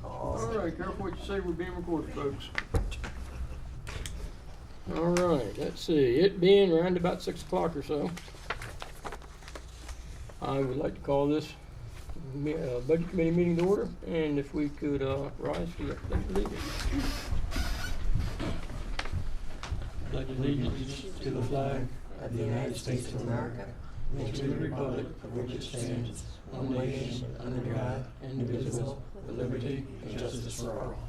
All right, careful what you say, we're being recorded, folks. All right, let's see, it being around about 6 o'clock or so, I would like to call this Budget Committee meeting to order, and if we could rise for the pledge of allegiance. Pledge allegiance to the flag of the United States of America and to the republic for which it stands, one nation, under God, indivisible, with liberty and justice for all.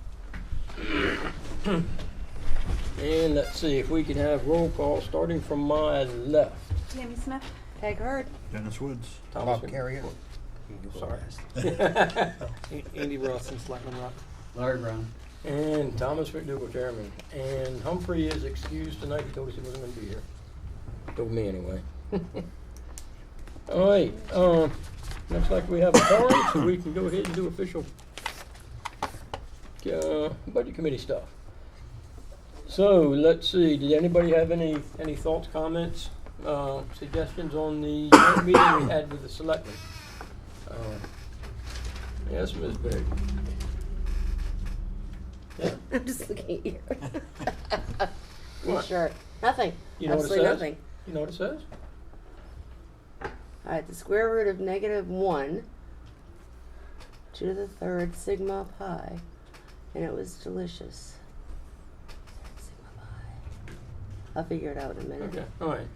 And let's see if we can have roll call starting from my left. Tammy Smith. Peg Hurd. Dennis Woods. Bob Carrier. Sorry. Andy Ross and Selectman Rock. Larry Brown. And Thomas McDougal, chairman. And Humphrey is excused tonight. He told us he wasn't going to be here. Told me anyway. All right. Looks like we have a quorum, so we can go ahead and do official budget committee stuff. So let's see. Did anybody have any thoughts, comments, suggestions on the joint meeting we had with the selectmen? Yes, Ms. Bigg. Yeah. I'm just looking at you. What? Sure. Nothing. You know Absolutely what it says? nothing. You know what it says? All right, the square root of -1 to the third sigma pi, and it was delicious. Sigma pi. I'll figure it out in a minute. Okay. All right.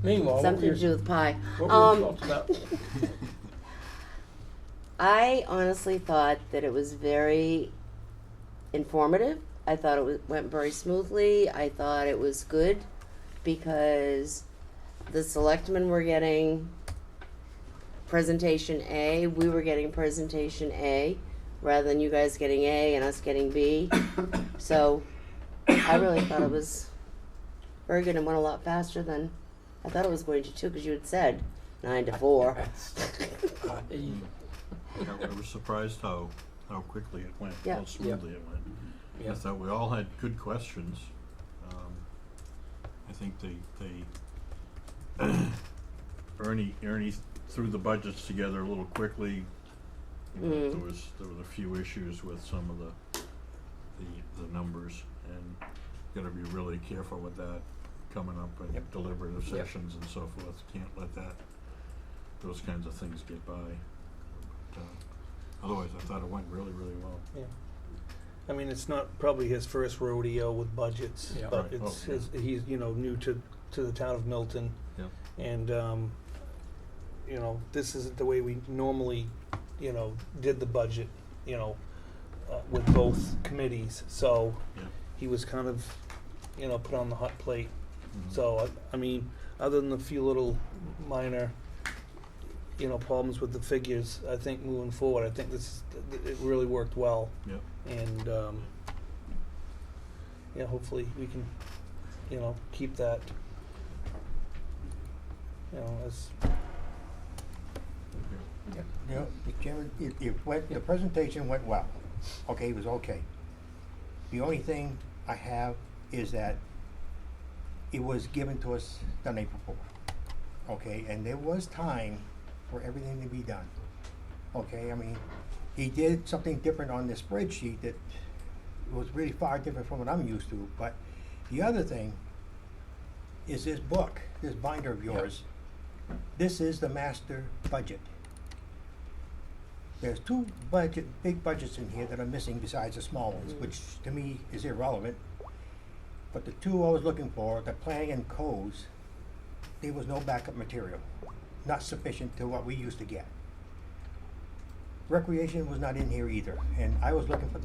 Meanwhile, Something to do with pi. what were your thoughts about? I honestly thought that it was very informative. I thought it went very smoothly. I thought it was good because the selectmen were getting presentation A, we were getting presentation A, rather than you guys getting A and us getting B. So I really thought it was very good and went a lot faster than I thought it was going to too, because you had said 9 to 4. I was surprised how quickly it went, Yeah. how smoothly it went. Yeah. I thought we all had good questions. I think Ernie threw the budgets together a little quickly. You know, there was a few issues with some of the numbers, and got to be really careful with that coming up in deliberative sessions and so forth. Can't let those kinds of things get by. But, otherwise, I thought it went really, really well. Yeah. I mean, it's not probably his first rodeo with budgets, Yeah. but Right. it's Oh, yeah. he's new to the town of Milton, Yeah. and this isn't the way we normally did the budget, with both committees. So Yeah. he was kind of put on the hot plate. Mhm. So I mean, other than a few little minor problems with the figures, I think moving forward, I think it really worked well. Yeah. And hopefully we can keep that as You know, Mr. Chairman, the presentation went well. Okay, it was okay. The only thing I have is that it was given to us on April 4th. Okay, and there was time for everything to be done. Okay, I mean, he did something different on the spreadsheet that was really far different from what I'm used to. But the other thing is this book, this binder of yours. This is the master budget. There's 2 big budgets in here that are missing besides the small ones, which to me is irrelevant. But the 2 I was looking for, the planning and codes, there was no backup material, not sufficient to what we used to get. Recreation was not in here either, and I was looking for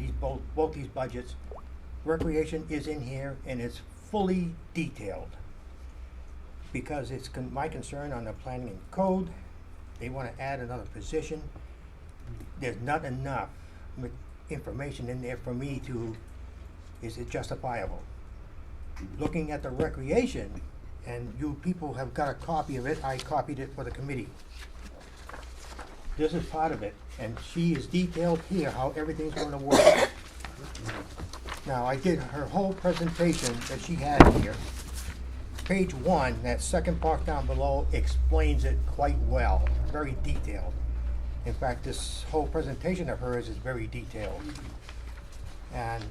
both these budgets. Recreation is in here and it's fully detailed, because it's my concern on the planning and code. They want to add another position. There's not enough information in there for me to, is it justifiable? Looking at the recreation, and you people have got a copy of it, I copied it for the committee. This is part of it, and she is detailed here how everything's going to work. Now, I did her whole presentation that she had here. Page 1, that second part down below, explains it quite well, very detailed. In fact, this whole presentation of hers is very detailed. And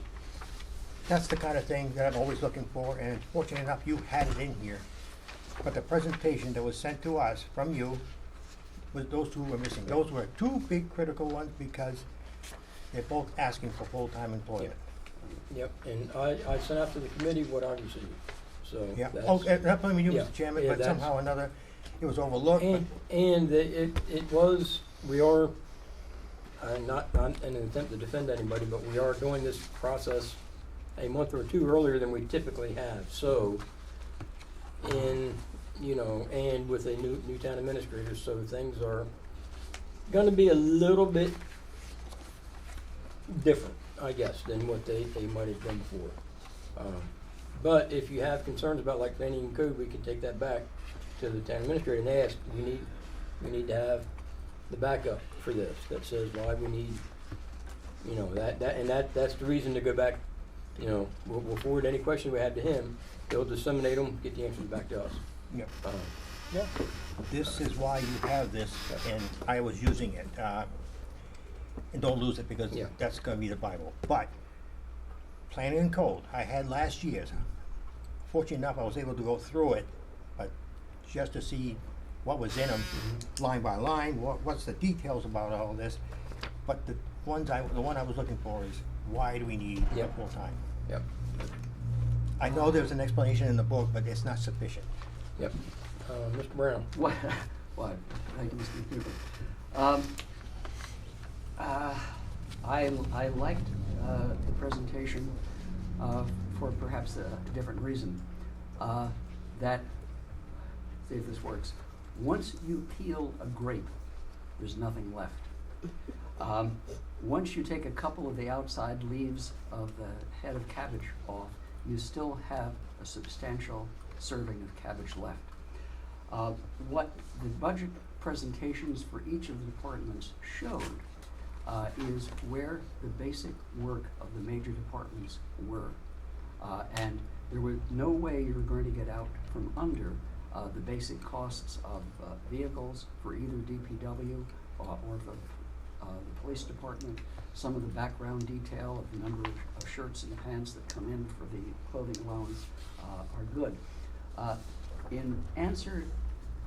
that's the kind of thing that I'm always looking for, and fortunate enough, you had it in here. But the presentation that was sent to us from you, was those two were missing. Those were two big critical ones because they're both asking for full-time employment. Yep, and I sent out to the committee what I received, so Yeah, that's. oh, not blaming you, yeah, Mr. Chairman, yeah, but that's- somehow or another, it was overlooked. but- And it was, we are, not in an attempt to defend anybody, but we are doing this process a month or two earlier than we typically have, so, and with a new town administrator, so things are gonna be a little bit different, I guess, than what they might have done before. But if you have concerns about like planning and code, we can take that back to the town administrator and ask, we need to have the backup for this, that says why we need, that's the reason to go back, we'll forward any question we have to him, he'll disseminate them, get the answers back to us. Yep. Yeah. This is why you have this, and I was using it. And don't lose it because Yeah. that's gonna be the Bible. But planning and code, I had last year's. Fortunate enough, I was able to go through it, but just to see what was in them, line by line, what's the details about all this. But the one I was looking for is, why do we need a Yep. full-time? Yep, I know there's an explanation in the book, but it's not sufficient. yep. Mr. Brown? What? Thank you, Mr. Cooper. I liked the presentation for perhaps a different reason. That, see if this works. Once you peel a grape, there's nothing left. Once you take a couple of the outside leaves of the head of cabbage off, you still have a substantial serving of cabbage left. What the budget presentations for each of the departments showed is where the basic work of the major departments were. And there was no way you were going to get out from under the basic costs of vehicles for either DPW or for the police department. Some of the background detail of the number of shirts and pants that come in for the clothing allowance are good. In answer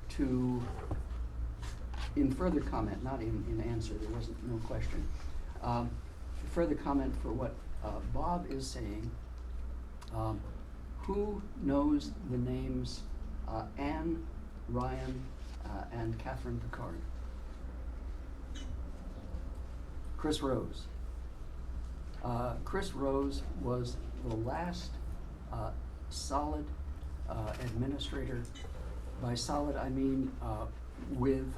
to, in further comment, not in answer, there wasn't no question. Further comment for what Bob is saying, who knows the names Anne, Ryan, and Catherine Picard? Chris Rose. Chris Rose was the last solid administrator. By solid, I mean with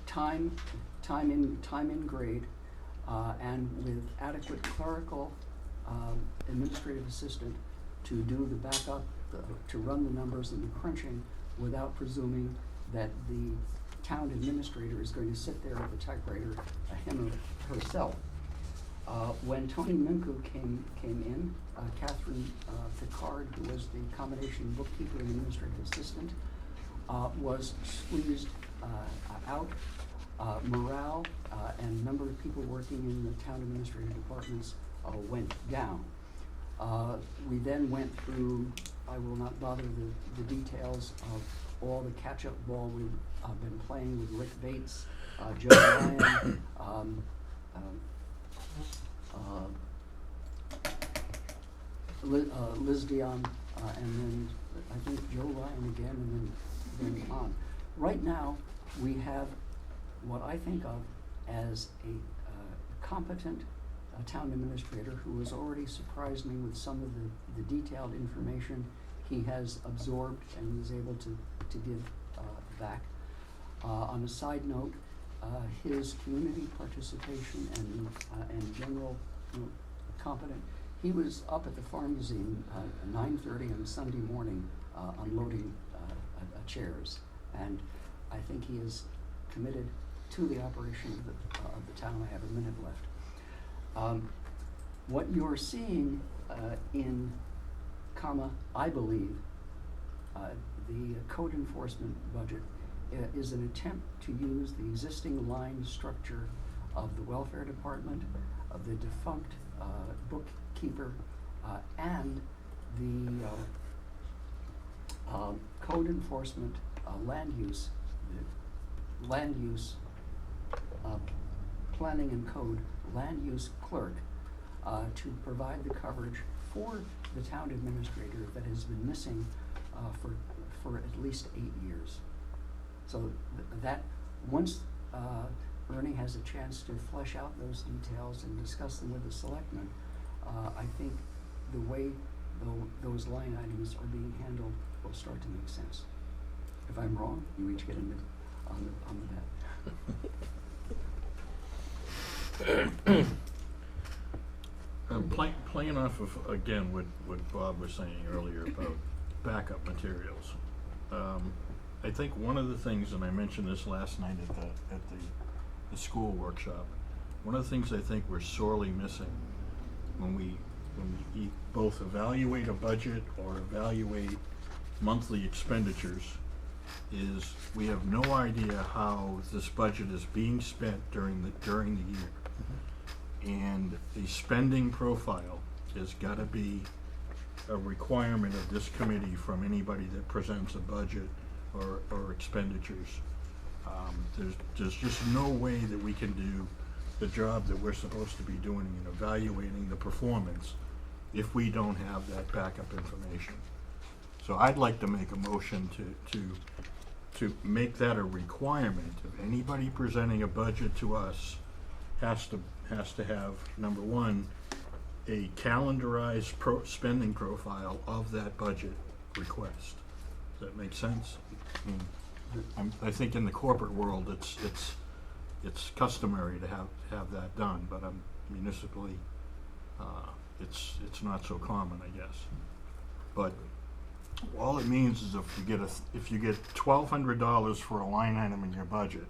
time in grade, and with adequate clerical administrative assistant to do the backup, to run the numbers and the crunching without presuming that the town administrator is going to sit there at the typewriter, him or herself. When Tony Minku came in, Catherine Picard, who was the combination bookkeeper and administrative assistant, was squeezed out. Morale and number of people working in the town administrative departments went down. We then went through, I will not bother the details of all the catch-up ball we've been playing with Rick Bates, Joe Ryan, Liz Dion, and then I think Joe Ryan again, and then on. Right now, we have what I think of as a competent town administrator who has already surprised me with some of the detailed information he has absorbed and is able to give back. On a side note, his community participation and general competent. He was up at the Farm Museum 9:30 on Sunday morning unloading chairs, and I think he is committed to the operation of the town. I have a minute left. What you're seeing in I believe, the code enforcement budget is an attempt to use the existing line structure of the welfare department, of the defunct bookkeeper, and the code enforcement, land use planning and code land use clerk, to provide the coverage for the town administrator that has been missing for at least 8 years. So that once Ernie has a chance to flesh out those details and discuss them with the selectmen, I think the way those line items are being handled will start to make sense. If I'm wrong, you each get a minute on the bet. Playing off of, again, what Bob was saying earlier about backup materials. I think one of the things, and I mentioned this last night at the school workshop, one of the things I think we're sorely missing when we both evaluate a budget or evaluate monthly expenditures is we have no idea how this budget is being spent during the year. And a spending profile has got to be a requirement of this committee from anybody that presents a budget or expenditures. There's just no way that we can do the job that we're supposed to be doing in evaluating the performance if we don't have that backup information. So I'd like to make a motion to make that a requirement of anybody presenting a budget to us has to have, number one, a calendarized spending profile of that budget request. Does that make sense? I think in the corporate world, it's customary to have that done, but municipally, it's not so common, I guess. But all it means is if you get $1,200 for a line item in your budget,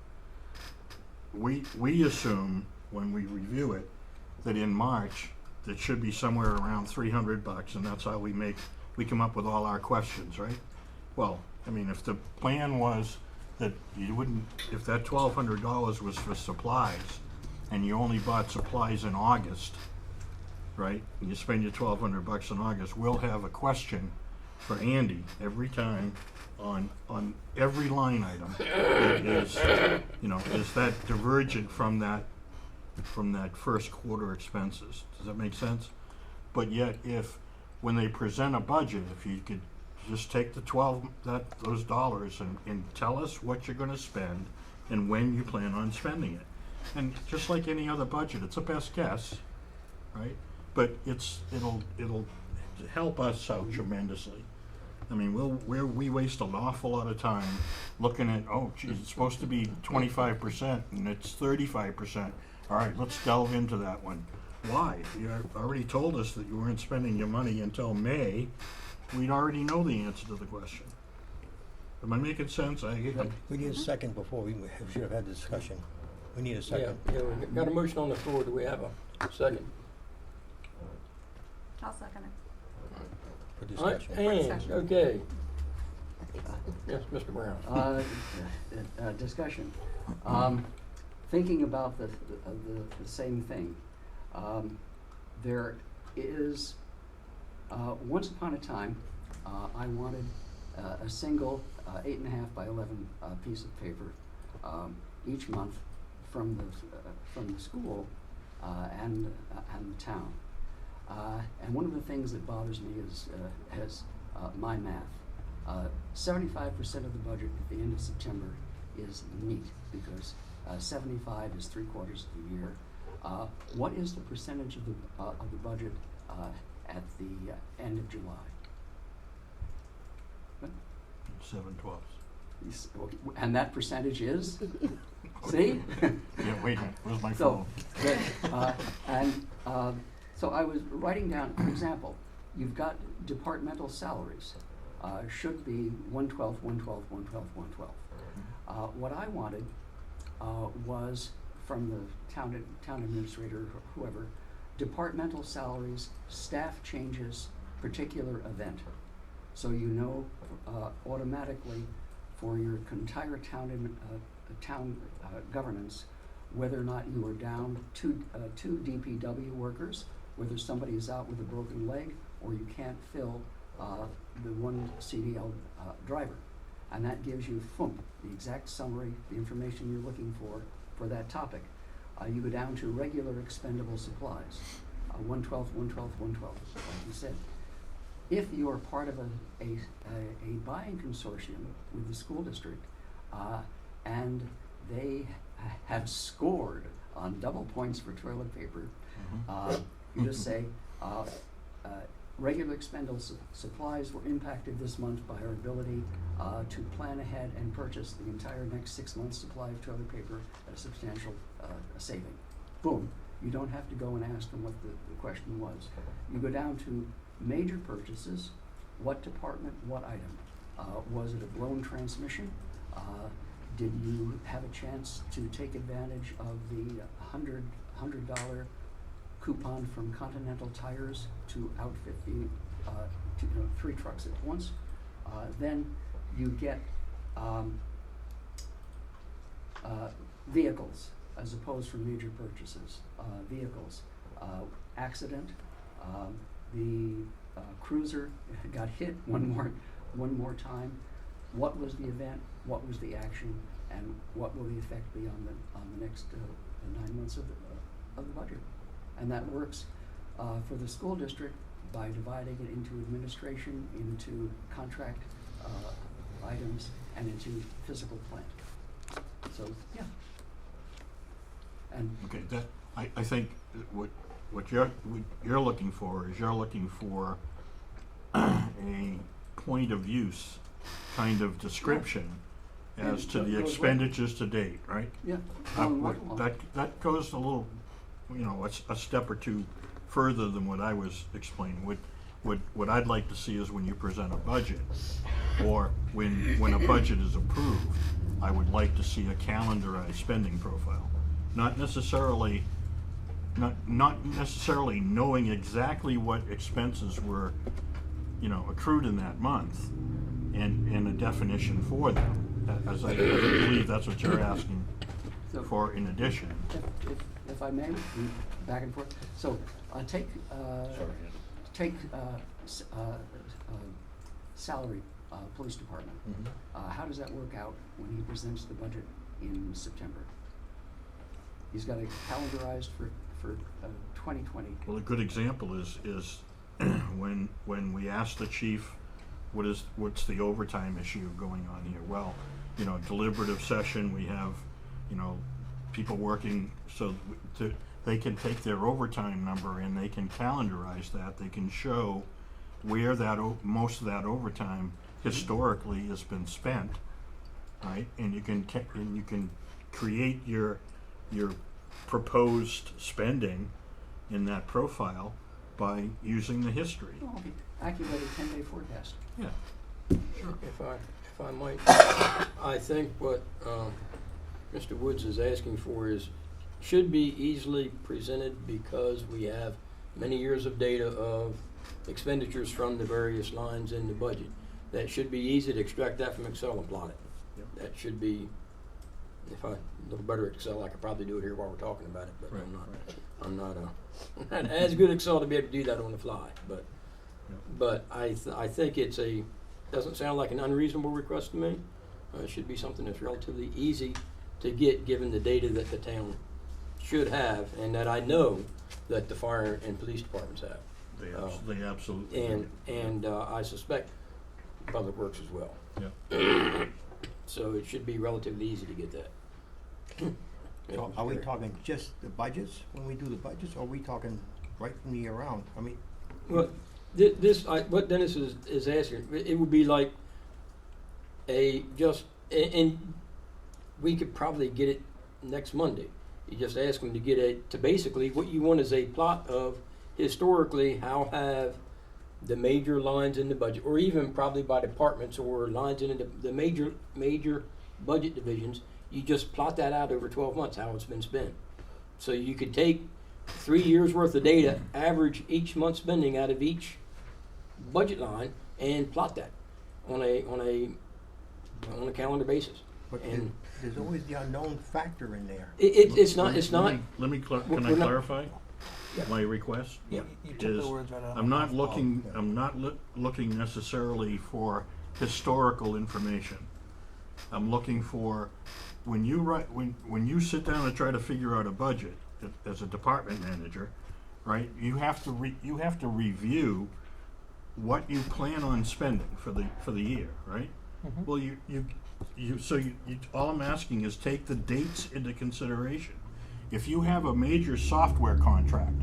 we assume when we review it that in March it should be somewhere around $300, and that's how we come up with all our questions, right? Well, I mean, if the plan was that if that $1,200 was for supplies, and you only bought supplies in August, right? And you spend your $1,200 in August, we'll have a question for Andy every time on every line item that is that divergent from that first quarter expenses. Does that make sense? But yet, when they present a budget, if you could just take those dollars and tell us what you're going to spend and when you plan on spending it, and just like any other budget, it's a best guess, right? But it'll help us out tremendously. I mean, we waste an awful lot of time looking at, oh, geez, it's supposed to be 25% and it's 35%. All right, let's delve into that one. Why? You already told us that you weren't spending your money until May. We'd already know the answer to the question. Am I making sense? We need a second before we should have had the discussion. We need a Yeah, second. we got a motion on the floor. Do we have a second? I'll second it. For All right, discussion. hands, okay. Yes, Mr. Brown. Discussion. Thinking about the same thing, there is, once upon a time, I wanted a single 8.5 by 11 piece of paper each month from the school and the town. And one of the things that bothers me is my math. 75% of the budget at the end of September is neat because 75 is 3/4 of the year. What is the percentage of the budget at the end of July? 7/12. And that percentage is? See? Yeah, wait a minute. Where's my So, phone? so I was writing down, for example, you've got departmental salaries, should be 1/12, 1/12, 1/12, 1/12. What I wanted was from the town administrator, or whoever, departmental salaries, staff changes, particular event. So you know automatically for your entire town governance, whether or not you are down two DPW workers, whether somebody is out with a broken leg, or you can't fill the one CDL driver. And that gives you, the exact summary, the information you're looking for that topic. You go down to regular expendable supplies, 112, 112, 112, like you said. If you are part of a buying consortium with the school district, and they have scored on double points for toilet paper, you just say, regular expendable supplies were impacted this month by our ability to plan ahead and purchase the entire next 6 months' supply of toilet paper at a substantial saving. Boom. You don't have to go and ask them what the question was. You go down to major purchases. What department, what item? Was it a blown transmission? Did you have a chance to take advantage of the $100 coupon from Continental Tires to outfit the 3 trucks at once? Then you get vehicles as opposed from major purchases. Vehicles, accident, the cruiser got hit one more time. What was the event? What was the action? And what will the effect be on the next 9 months of the budget? And that works for the school district by dividing it into administration, into contract items, and into physical plant. So, yeah. And Okay, that, I think what you're looking for is you're looking for a point of use kind of description as to the expenditures to date, right? yeah, That goes a little, a step or two further than what I was explaining. What I'd like to see is when you present a budget, or when a budget is approved, I would like to see a calendarized spending profile. Not necessarily knowing exactly what expenses were, accrued in that month, and a definition for them. As I believe that's what you're asking for in addition. If I may, back and forth. So take salary, police department. How does that work out when he presents the budget in September? He's got it calendarized for 2020. Well, a good example is when we asked the chief, what's the overtime issue going on here? Well, deliberative session, we have, people working so they can take their overtime number and they can calendarize that. They can show where most of that overtime historically has been spent, right? And you can create your proposed spending in that profile by using the history. Well, accurate 10-day forecast. Yeah. Sure. If I might, I think what Mr. Woods is asking for should be easily presented because we have many years of data of expenditures from the various lines in the budget. That should be easy to extract that from Excel and plot it. Yep. That should be, if I a little better at Excel, I could probably do it here while we're talking about it, but Right, I'm not as good at Excel to be able to do that on the fly. But Yep. but I think it's doesn't sound like an unreasonable request to me. It should be something that's relatively easy to get given the data that the town should have and that I know that the fire and police departments have. They absolutely And do. and I suspect Public Works as well. Yeah. So it should be relatively easy to get that. So are we talking just the budgets when we do the budgets, or are we talking right from the year round? I mean, Well, what Dennis is asking, it would be like and we could probably get it next Monday. You just ask them to basically what you want is a plot of historically how have the major lines in the budget, or even probably by departments or lines in the major budget divisions. You just plot that out over 12 months how it's been spent. So you could take 3 years worth of data, average each month's spending out of each budget line, and plot that on a on a calendar basis. But And there's always the unknown factor in there. it's not, Let me, can we're I not- clarify Yeah. my request? Yeah. You took Is the words right out of I'm my not mouth. looking, I'm not looking necessarily for historical information. I'm looking for, when you sit down and try to figure out a budget as a department manager, right, you have to review what you plan on spending for the year, right? Mhm. Well, all I'm asking is take the dates into consideration. If you have a major software contract,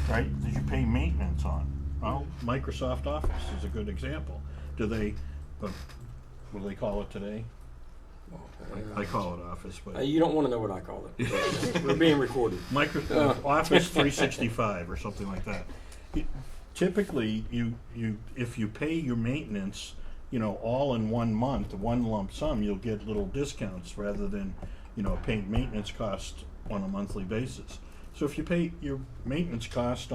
right, that you pay maintenance on, well, Microsoft Office is a good example. What do they call it today? I call it Office, but you don't want to know what I call it. We're being recorded. Office 365 or something like that. Typically, if you pay your maintenance, all in 1 month, one lump sum, you'll get little discounts rather than, paying maintenance costs on a monthly basis. So if you pay your maintenance cost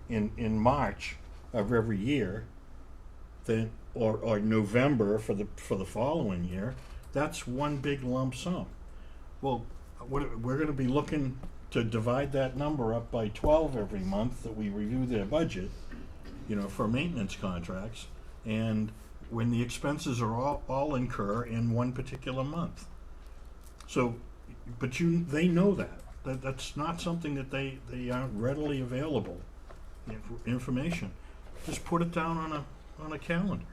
in March of every year, then or November for the following year, that's one big lump sum. Well, we're going to be looking to divide that number up by 12 every month that we review their budget, for maintenance contracts, and when the expenses are all incur in one particular month. So, but they know that's not something that they aren't readily available information. Just put it down on a calendar.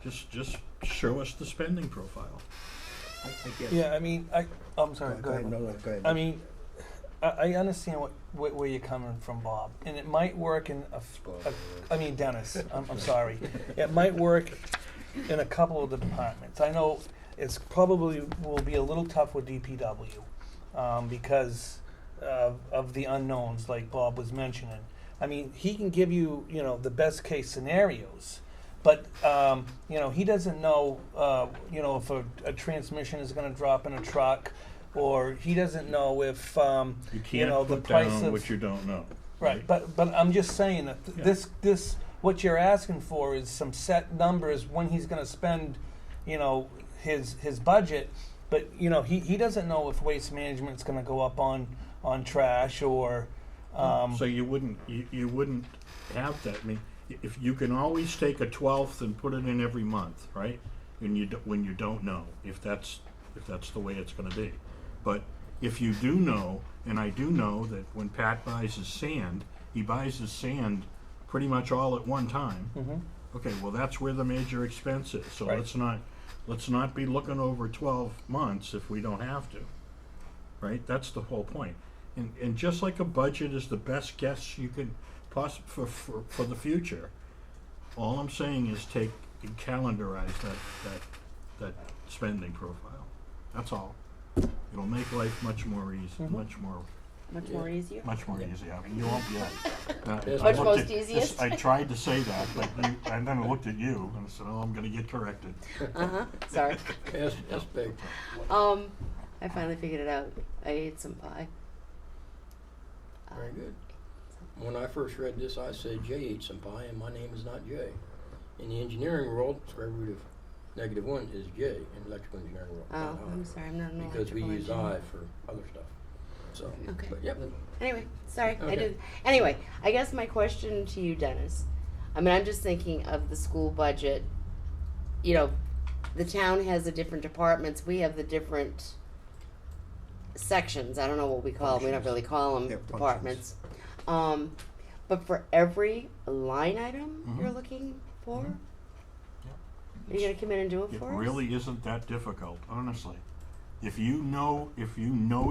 Just show us the spending profile. I guess. Yeah, I mean, I'm sorry, go ahead. No, go ahead. I mean, I understand where you're coming from, Bob, and it might work in Dennis, I'm sorry. It might work in a couple of the departments. I know it's probably will be a little tough with DPW because of the unknowns, like Bob was mentioning. I mean, he can give you, the best case scenarios, but he doesn't know, if a transmission is going to drop in a truck, or he doesn't know if You can't the put price down of what you don't know. right. But I'm just saying that Yeah. this what you're asking for is some set numbers when he's going to spend, his budget, but he doesn't know if waste management's going to go up on trash or. So you wouldn't have that. I mean, if you can always take a 12th and put it in every month, right? When you don't know if that's the way it's going to be. But if you do know, and I do know that when Pat buys his sand, he buys his sand pretty much all at one time. Mhm. Okay, well that's where the major expense is. So Right. let's not be looking over 12 months if we don't have to. Right? That's the whole point. And just like a budget is the best guess you can for the future, all I'm saying is take and calendarize that spending profile. That's all. It'll make life much more easy, Mhm. much more easier? easy. I mean, you won't be. Yes, Much most easiest? I tried to say that, but and then I looked at you and I said, "Oh, I'm going to get corrected." Sorry. That's big. I finally figured it out. I ate some pie. Very good. When I first read this, I said Jay ate some pie, and my name is not Jay. In the engineering world, square root of -1 is J in electrical engineering world. Oh, not I. I'm sorry, I'm not an Because we electrical use engineer. I for other stuff. So, Okay. but yep. Anyway, sorry, I Okay. did. Anyway, I guess my question to you, Dennis, I mean, I'm just thinking of the school budget. The town has the different departments. We have the different sections. I don't know what we call them. We don't Functions. really call them Yeah, departments. But for every line item Mhm. you're looking for, Mhm. are you going to come in and do it It for us? really isn't that difficult, honestly. If you know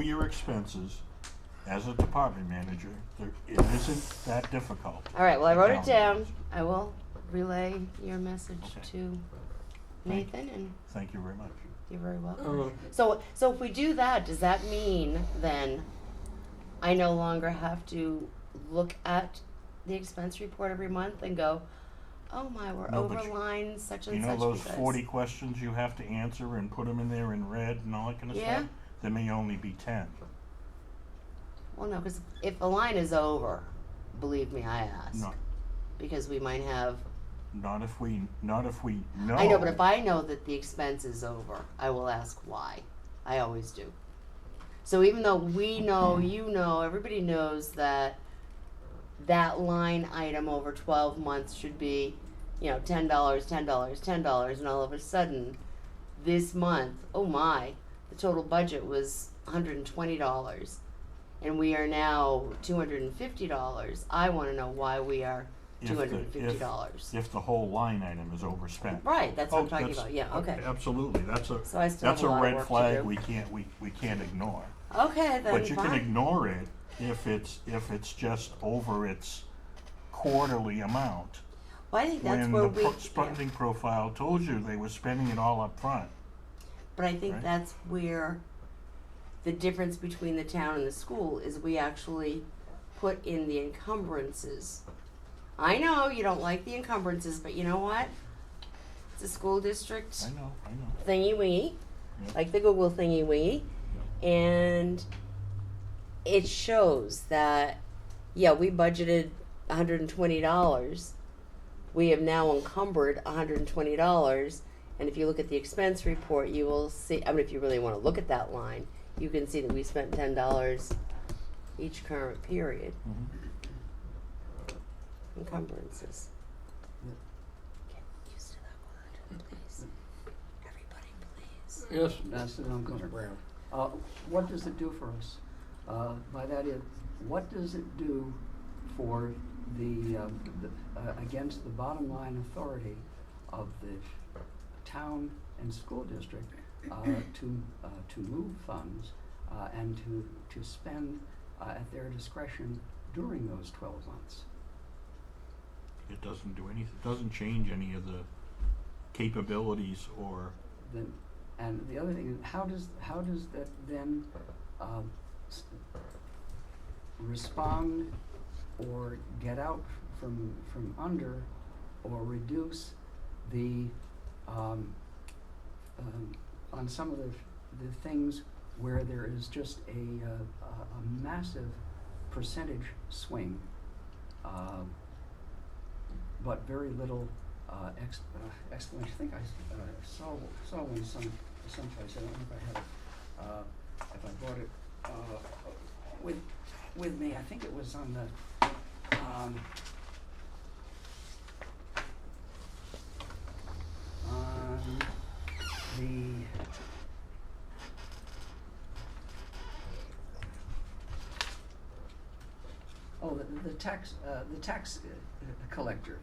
your expenses as a department manager, it isn't that difficult. All right, well, I wrote it Calendarize. down. I will relay your message Okay. to Nathan, and Thank you very much. you're very welcome. Uh, So if we do that, does that mean then I no longer have to look at the expense report every month and go, oh my, we're No, over but line such and You know such those because 40 questions you have to answer and put them in there in red and all that kind of Yeah. stuff? There may only be 10. Well, no, because if a line is over, believe me, I ask. No. Because we might have Not if we know. I know, but if I know that the expense is over, I will ask why. I always do. So even though we know, you know, everybody knows that that line item over 12 months should be, you know, $10, $10, $10, and all of a sudden, this month, oh my, the total budget was $120, and we are now $250. I want to know why we are $250. If the whole line item is overspent. Right, that's what I'm Oh, talking that's- about. Yeah, okay. Absolutely, that's a, So I still that's have a a lot of red work to flag do. we can't ignore. Okay, then But you fine. can ignore it if it's just over its quarterly amount. Well, I think that's When where the we. spending profile told you they were spending it all up front. But I think Right. that's where the difference between the town and the school is we actually put in the encumbrances. I know you don't like the encumbrances, but you know what? It's a school district I know. thingy wingy, Yeah. like the Google thingy wingy, and it shows that, yeah, we budgeted $120. We have now encumbered $120, and if you look at the expense report, you will see. I mean, if you really want to look at that line, you can see that we spent $10 each current period. Encumbrances. Get used to that word, please. Everybody, please. Yes, That's what I'm going Mr. Brown. What does it do for us? By that is, what does it do for the against the bottom line authority of the town and school district to move funds and to spend at their discretion during those 12 months? It doesn't do anything, it doesn't change any of the capabilities or, Then, and the other thing is, how does that then respond or get out from under or reduce the on some of the things where there is just a massive percentage swing, but very little explanation. I think I saw one someplace. I don't know if I have it, if I brought it with me. I think it was on the on the the tax collector.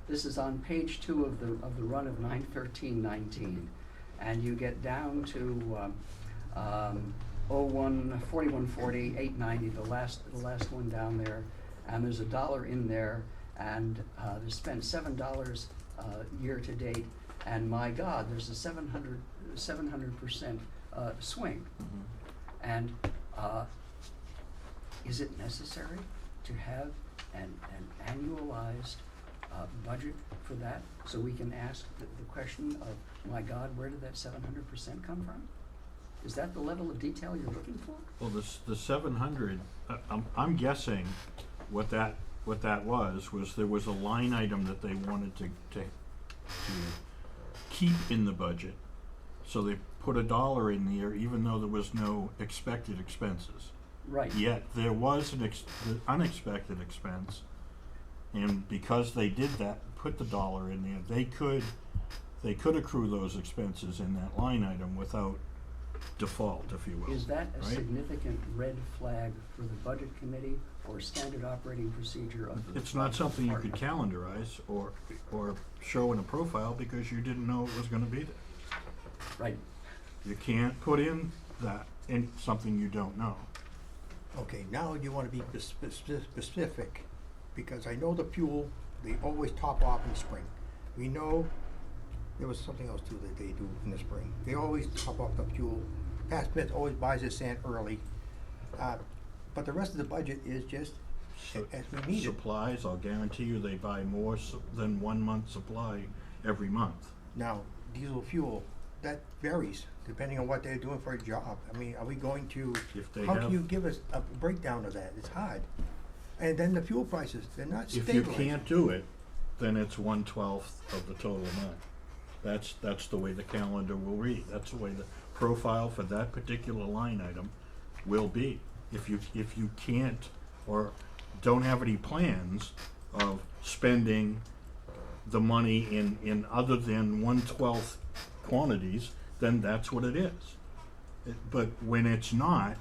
This is on page 2 of the run of 9/13/19, and you get down to 4140 890, the last one down there, and there's $1 in there, and they spent $7 year to date, and my God, there's a 700% swing, and is it necessary to have an annualized budget for that, so we can ask the question of, my God, where did that 700% come from? Is that the level of detail you're looking for? well, the 700, I'm guessing what that was there was a line item that they wanted to keep in the budget. So they put $1 in there even though there was no expected expenses. Right. Yet there was an unexpected expense, and because they did that, put the $1 in there, they could accrue those expenses in that line item without default, if you will. Is that a right? significant red flag for the budget committee or standard operating procedure of the? It's not something you could calendarize or show in a profile because you didn't know it was gonna be there. Right. You can't put in that in something you don't know. Okay, now you wanna be specific, because I know the fuel, they always top off in the spring. We know, there was something else too that they do in the spring. They always top off the fuel. Pat Smith always buys his sand early. But the rest of the budget is just as we need it. Supplies, I'll guarantee you they buy more than 1 month's supply every month. Now, diesel fuel, that varies depending on what they're doing for a job. I mean, are we going to, If they how have- can you give us a breakdown of that? It's hard. And then the fuel prices, they're not If you stabilized. can't do it, then it's 1/12 of the total amount. That's the way the calendar will read. That's the way the profile for that particular line item will be. If you can't or don't have any plans of spending the money in other than 1/12 quantities, then that's what it is. But when it's not,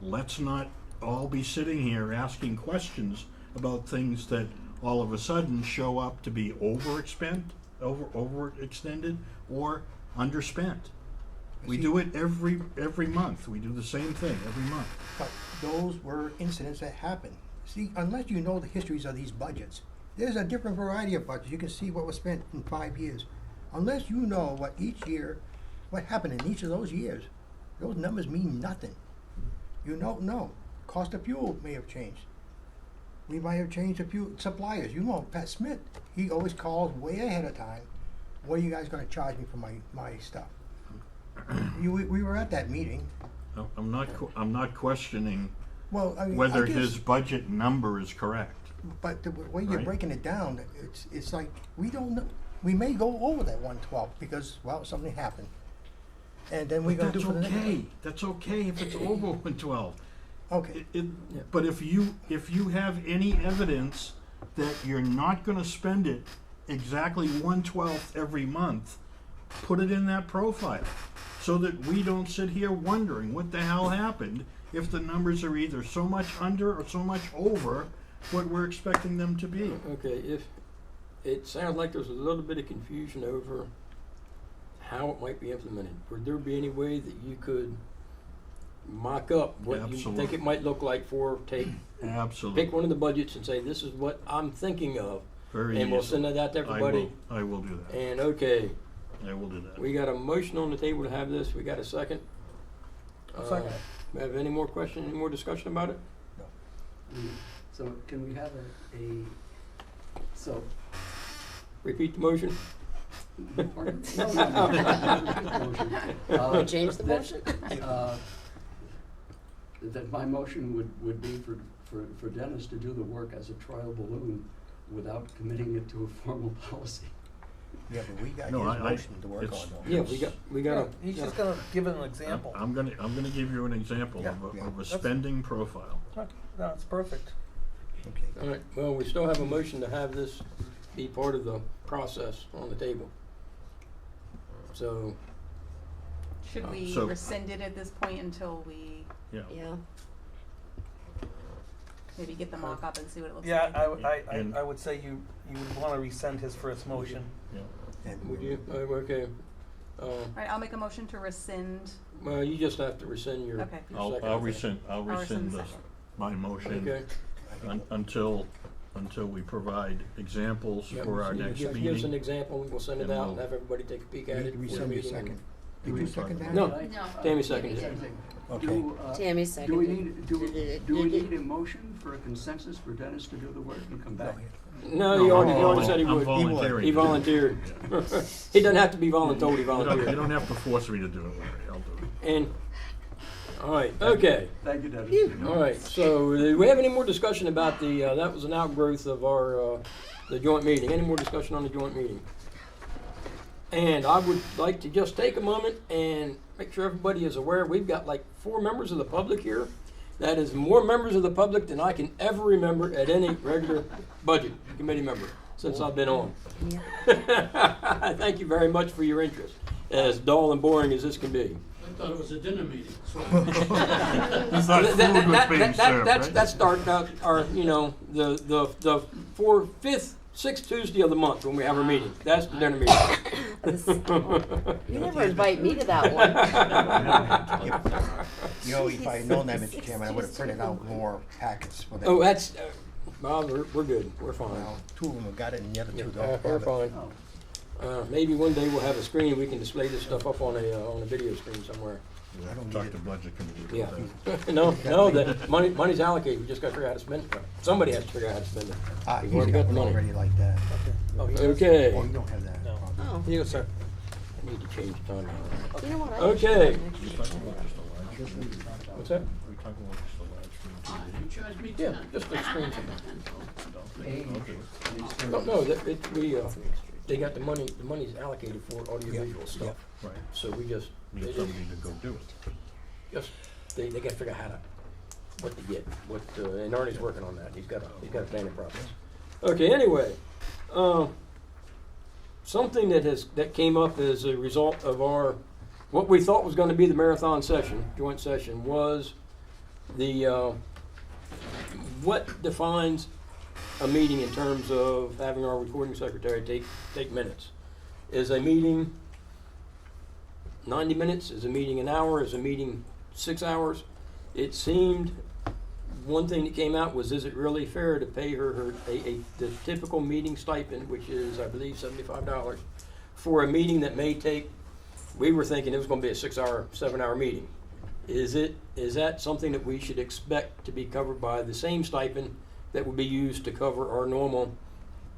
let's not all be sitting here asking questions about things that all of a sudden show up to be overextended or underspent. We do it every month. We do the same thing every month. But those were incidents that happened. See, unless you know the histories of these budgets, there's a different variety of budgets. You can see what was spent in 5 years. Unless you know what each year, what happened in each of those years, those numbers mean nothing. You don't know. Cost of fuel may have changed. We might have changed a few suppliers. You know, Pat Smith, he always calls way ahead of time. What are you guys gonna charge me for my stuff? We were at that meeting. No, I'm not questioning Well, I mean, whether I guess, his budget number is correct. but the way you're Right. breaking it down, it's like, we don't know. We may go over that 112 because, well, something happened. And then we're gonna do That's for the next. okay. That's okay if it's over 112. Okay, But if you have any evidence that you're not gonna spend it exactly 1/12 every month, put it in that profile, so that we don't sit here wondering what the hell happened if the numbers are either so much under or so much over what we're expecting them to be. Okay, if, it sounds like there's a little bit of confusion over how it might be implemented. Would there be any way that you could mock up what you think Absolutely. it might look like Absolutely. pick one of the budgets and say, this is what I'm thinking of, Very and we'll easily. send it out to everybody. I will do that. And, okay, I will do that. we got a motion on the table to have this, we got a second. Second. Have any more questions, any more discussion about it? So can we have so, Repeat the motion? pardon? No. We change the motion? That my motion would be for Dennis to do the work as a trial balloon without committing it to a formal policy. yeah, but we got his No, I- motion to work it's- on. though. Yeah, we got Yeah, a. he's just gonna give an example. I'm gonna give you an example Yeah. of Yeah. a spending profile. No, it's perfect. Okay. All right, well, we still have a motion to have this be part of the process on the table. So, Should we So- rescind it at this point until we Yeah. Yeah. maybe get the mock-up and see what it looks Yeah, like? And- I would say you would wanna rescind his first motion. Yeah. And would you, okay, All right, I'll make a motion to rescind. well, you just have to rescind your Okay. your I'll second. rescind I'll rescind the this, second. my motion Okay. until we provide examples Yeah, for our you next give us an meeting. example, we'll send it And out we'll- and have everybody take a peek at it we before the rescind your meeting. second. We Did you can talk second that? No. Did I? Tammy seconded it. Okay. Tammy Do we seconded. need, do we need a motion for a consensus for Dennis to do the work and come back? No, he already said he I'm would. volunteering. He to do it. volunteered. He doesn't have to be voluntold, he You don't volunteered. have to force me to do it, Larry, I'll do it. And, all right, okay. Thank you, Dennis. All right, so do we have any more discussion about the, that was an outgrowth of our, the joint meeting. Any more discussion on the joint meeting? And I would like to just take a moment and make sure everybody is aware, we've got like 4 members of the public here. That is more members of the public than I can ever remember at any regular budget committee member since I've been on. Yeah. Thank you very much for your interest, as dull and boring as this can be. I thought it was a dinner meeting. It's not food was being served, right? That's our, you know, the 4th, 5th, 6th Tuesday of the month when we have our meeting. That's the dinner meeting. You never invite me to that one. You know, if I had known that, Mr. Chairman, I would have printed out more packets for that. Oh, that's, well, we're good. We're fine. Well, 2 of them have got it and the other 2 Yeah, don't. we're have it. fine. Oh, Maybe one day we'll have a screen, we can display this stuff up on a video screen somewhere. I don't Talk need to it. budget committee Yeah. about that. No, the money's allocated, we just gotta figure out how to spend it. Somebody has to figure out how to spend it. Ah, We've he's already got got the one money. already like that. Oh, he does? Okay, Oh, you don't have that. No. Oh, Here you go, sir. I need to change the time. you know what? I Okay. We talking about just a live stream? What's that? We talking about just a live stream TV? You charged me Yeah, $10. just the screen. age is No, they got the money's allocated for audiovisual stuff. Right. So we just, Need somebody to go do it. just, they gotta figure out what to get, and Arnie's working on that. He's got a planning process. Okay, anyway, something that came up as a result of what we thought was gonna be the marathon session, joint session, was what defines a meeting in terms of having our recording secretary take minutes? Is a meeting 90 minutes? Is a meeting an hour? Is a meeting 6 hours? It seemed, one thing that came out was, is it really fair to pay her the typical meeting stipend, which is, I believe, $75, for a meeting that may take, we were thinking it was gonna be a 6-hour, 7-hour meeting. Is that something that we should expect to be covered by the same stipend that would be used to cover our normal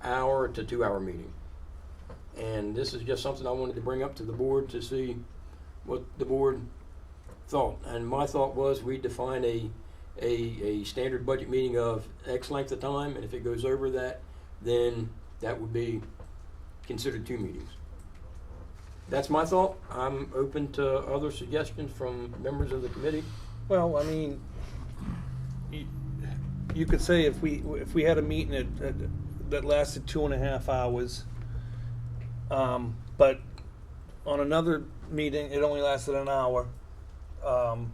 hour to 2-hour meeting? And this is just something I wanted to bring up to the board to see what the board thought. And my thought was we define a standard budget meeting of X length of time, and if it goes over that, then that would be considered 2 meetings. That's my thought. I'm open to other suggestions from members of the committee. Well, I mean, you could say if we had a meeting that lasted 2.5 hours, but on another meeting it only lasted an hour, and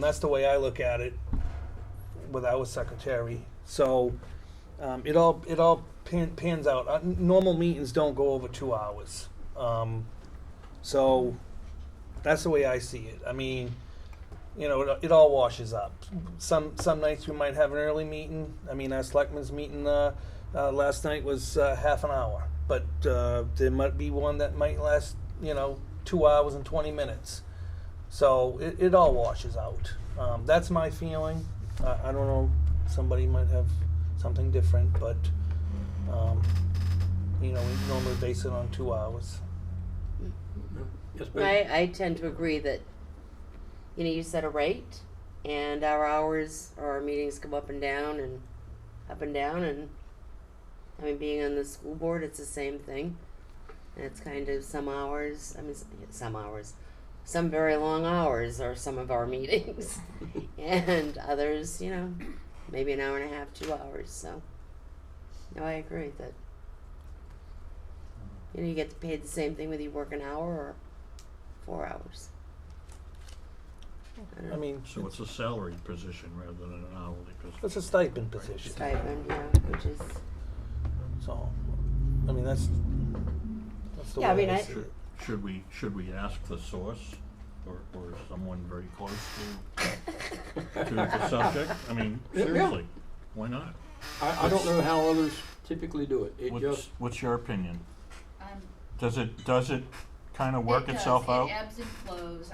that's the way I look at it with our secretary. So it all pans out. Normal meetings don't go over 2 hours. So that's the way I see it. I mean, it all washes up. Some nights we might have an early meeting. I mean, our selectmen's meeting last night was half an hour, but there might be one that might last 2 hours and 20 minutes. So it all washes out. That's my feeling. I don't know. Somebody might have something different, but we normally base it on 2 hours. Yes, ma'am. I tend to agree that, you set a rate, and our hours or our meetings come up and down, and I mean, being on the school board, it's the same thing. And it's kind of some very long hours are some of our meetings, and others, maybe an hour and a half, 2 hours. So, no, I agree that, you get paid the same thing whether you work an hour or 4 hours. I mean, So it's a salaried position rather than an hourly position. it's a stipend position. Stipend, which is, So, I mean, that's the Yeah, I way mean, I see it. Should we ask the source or someone very close to the subject? I mean, Yeah. seriously, why not? I don't know how others typically do it. What's your opinion? Um, Does it kind of work itself out? It ebbs and flows.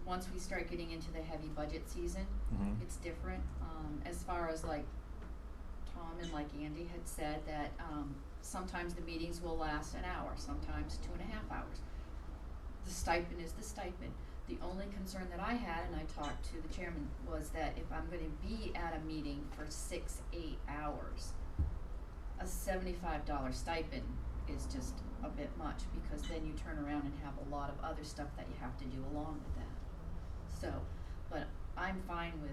Once we start getting into the heavy budget season, Mhm. it's different. As far as like Tom and like Andy had said that sometimes the meetings will last an hour, sometimes 2.5 hours. The stipend is the stipend. The only concern that I had, and I talked to the chairman, was that if I'm going to be at a meeting for 6-8 hours, a $75 stipend is just a bit much, because then you turn around and have a lot of other stuff that you have to do along with that. So, but I'm fine with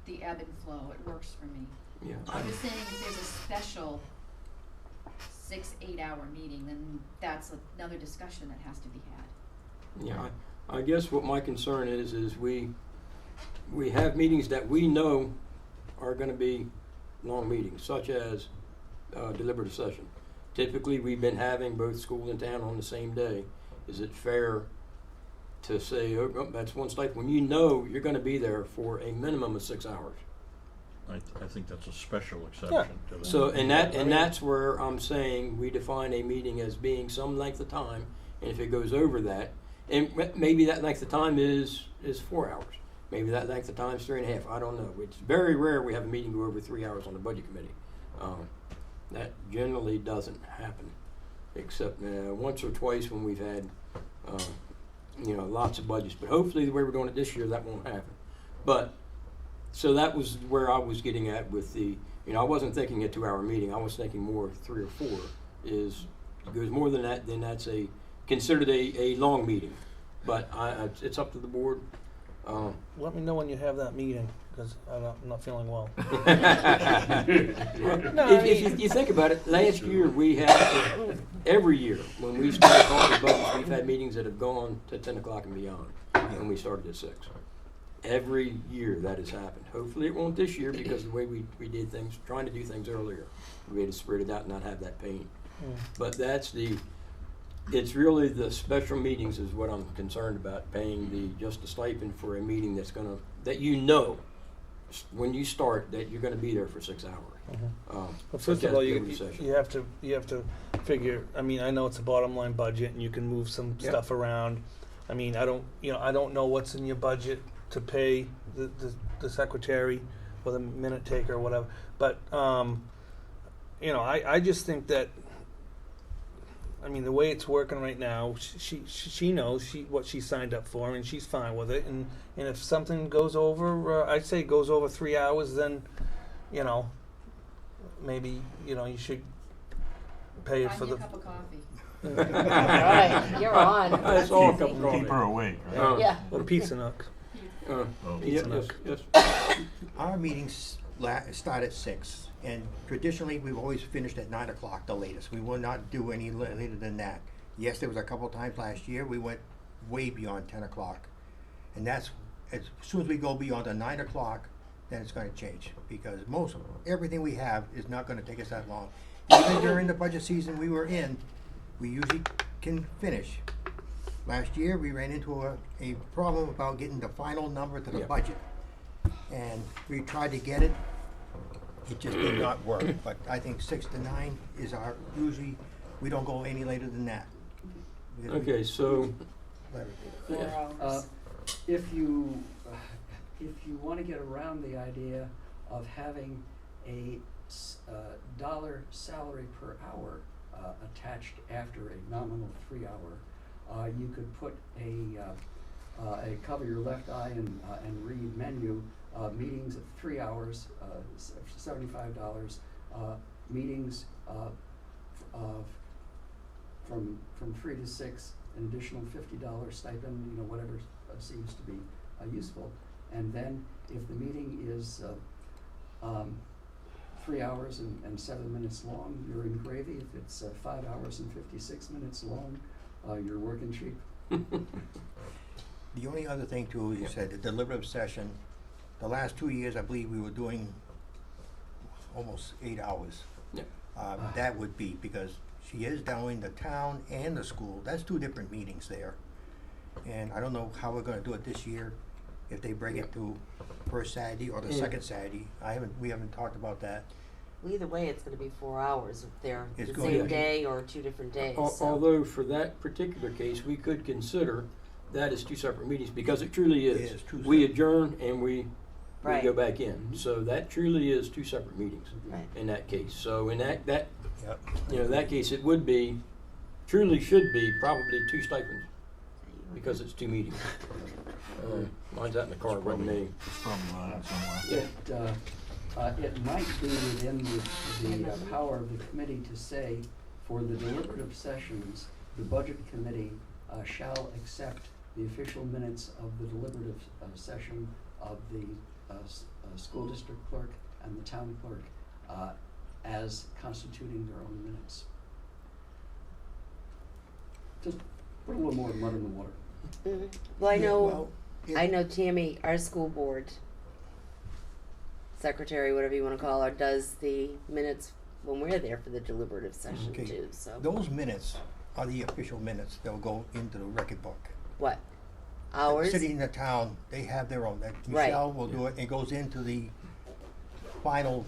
the ebb and flow. It works for me. Yeah. I'm just saying if there's a special 6-8 hour meeting, then that's another discussion that has to be had. Yeah, I guess what my concern is we have meetings that we know are gonna be long meetings, such as deliberative session. Typically, we've been having both school and town on the same day. Is it fair to say, oh, that's one stipend, when you know you're gonna be there for a minimum of 6 hours? I think that's a special exception to that. So, and that's where I'm saying we define a meeting as being some length of time, and if it goes over that, and maybe that length of time is 4 hours. Maybe that length of time is 3.5. I don't know. It's very rare we have a meeting go over 3 hours on the budget committee. That generally doesn't happen, except once or twice when we've had, lots of budgets. But hopefully, the way we're doing it this year, that won't happen. But so that was where I was getting at with the You know, I wasn't thinking a 2-hour meeting, I was thinking more 3 or 4 is, goes more than that, then that's considered a long meeting. But it's up to the board. Let me know when you have that meeting, because I'm not feeling well. If you think about it, last year we had, every year, when we started talking budgets, we've had meetings that have gone to 10 o'clock and beyond, and we started at 6. Every year that has happened. Hopefully it won't this year because the way we did things, trying to do things earlier, we had to spread it out and not have that pain. But it's really the special meetings is what I'm concerned about, paying just the stipend for a meeting that you know when you start that you're gonna be there for 6 hours. Well, first of all, you have to figure. I mean, I know it's a bottom line budget, and you can move some stuff around. I mean, I don't know what's in your budget to pay the secretary or the minute taker or whatever. But I just think that. I mean, the way it's working right now, she knows what she signed up for, and she's fine with it. And if something goes over, I'd say goes over 3 hours, then, maybe you should pay it Buy for me a the. cup of coffee. All right, you're on. That's all That's easy. Keep her awake, right? Yeah. Or pizza nook. Yes. Our meetings start at 6, and traditionally we've always finished at 9 o'clock, the latest. We will not do any later than that. Yes, there was a couple times last year we went way beyond 10 o'clock, and that's as soon as we go beyond the 9 o'clock, then it's going to change because everything we have is not going to take us that long. Even during the budget season we were in, we usually can finish. Last year, we ran into a problem about getting the final number to the budget. And we tried to get it. It just did not work. But I think 6 to 9 is usually, we don't go any later than that. Okay, so. 4 hours. If you want to get around the idea of having a dollar salary per hour attached after a nominal 3-hour, you could put a cover your left eye and read menu, meetings of 3 hours, $75, meetings from 3 to 6, an additional $50 stipend, whatever seems to be useful. And then if the meeting is 3 hours and 7 minutes long, you're in gravy. If it's 5 hours and 56 minutes long, you're working cheap. The only other thing too, you said the deliberative session, the last 2 years, I believe we were doing almost 8 hours. Yeah. That would be because she is doing the town and the school. That's 2 different meetings there. And I don't know how we're gonna do it this year, if they bring it to first Saturday or the second Saturday. We haven't talked about that. Well, either way, it's going to be 4 hours if they're It's the going same to be. day or 2 different days. Although for that particular case, we could consider that as 2 separate meetings because it truly is. It is 2 We separate. adjourn and we Right. go back in. So that truly is 2 separate meetings Right. in that case. So in that Yep. in that case, it would be, truly should be probably 2 stipends because it's 2 meetings. Mine's out in the car with me. It's from somewhere. It might be within the power of the committee to say, for the deliberative sessions, the budget committee shall accept the official minutes of the deliberative session of the school district clerk and the town clerk as constituting their own minutes. Just put a little more mud in the water. Mm-hmm. Well, I know Tammy, our school board secretary, whatever you want to call her, does the minutes when we're there for the deliberative session Okay. too. So Those minutes are the official minutes. They'll go into the record book. what? Hours? City in the town, they have their own. That Right. Michelle will do it. It goes into the final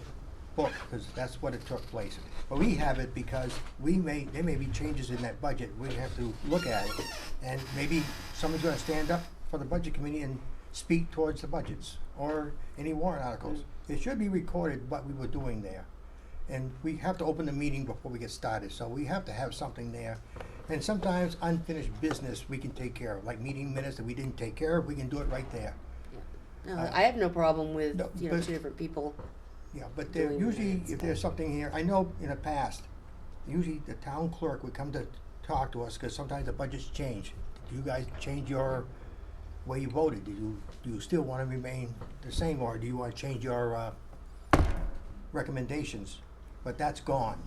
book because that's what it took place. But we have it because there may be changes in that budget. We have to look at it, and maybe somebody's going to stand up for the budget committee and speak towards the budgets or any warrant articles. It should be recorded what we were doing there, and we have to open the meeting before we get started. So we have to have something there. And sometimes unfinished business we can take care of, like meeting minutes that we didn't take care of. We can do it right there. No, I have no problem with No, 2 but- different people Yeah, but there, Doing usually, minutes, if there's something here, I know in the past, usually the town clerk would come to talk to us, cause sometimes the budgets change. Do you guys change your way you voted? Do you still wanna remain the same, or do you wanna change your, recommendations? But that's gone.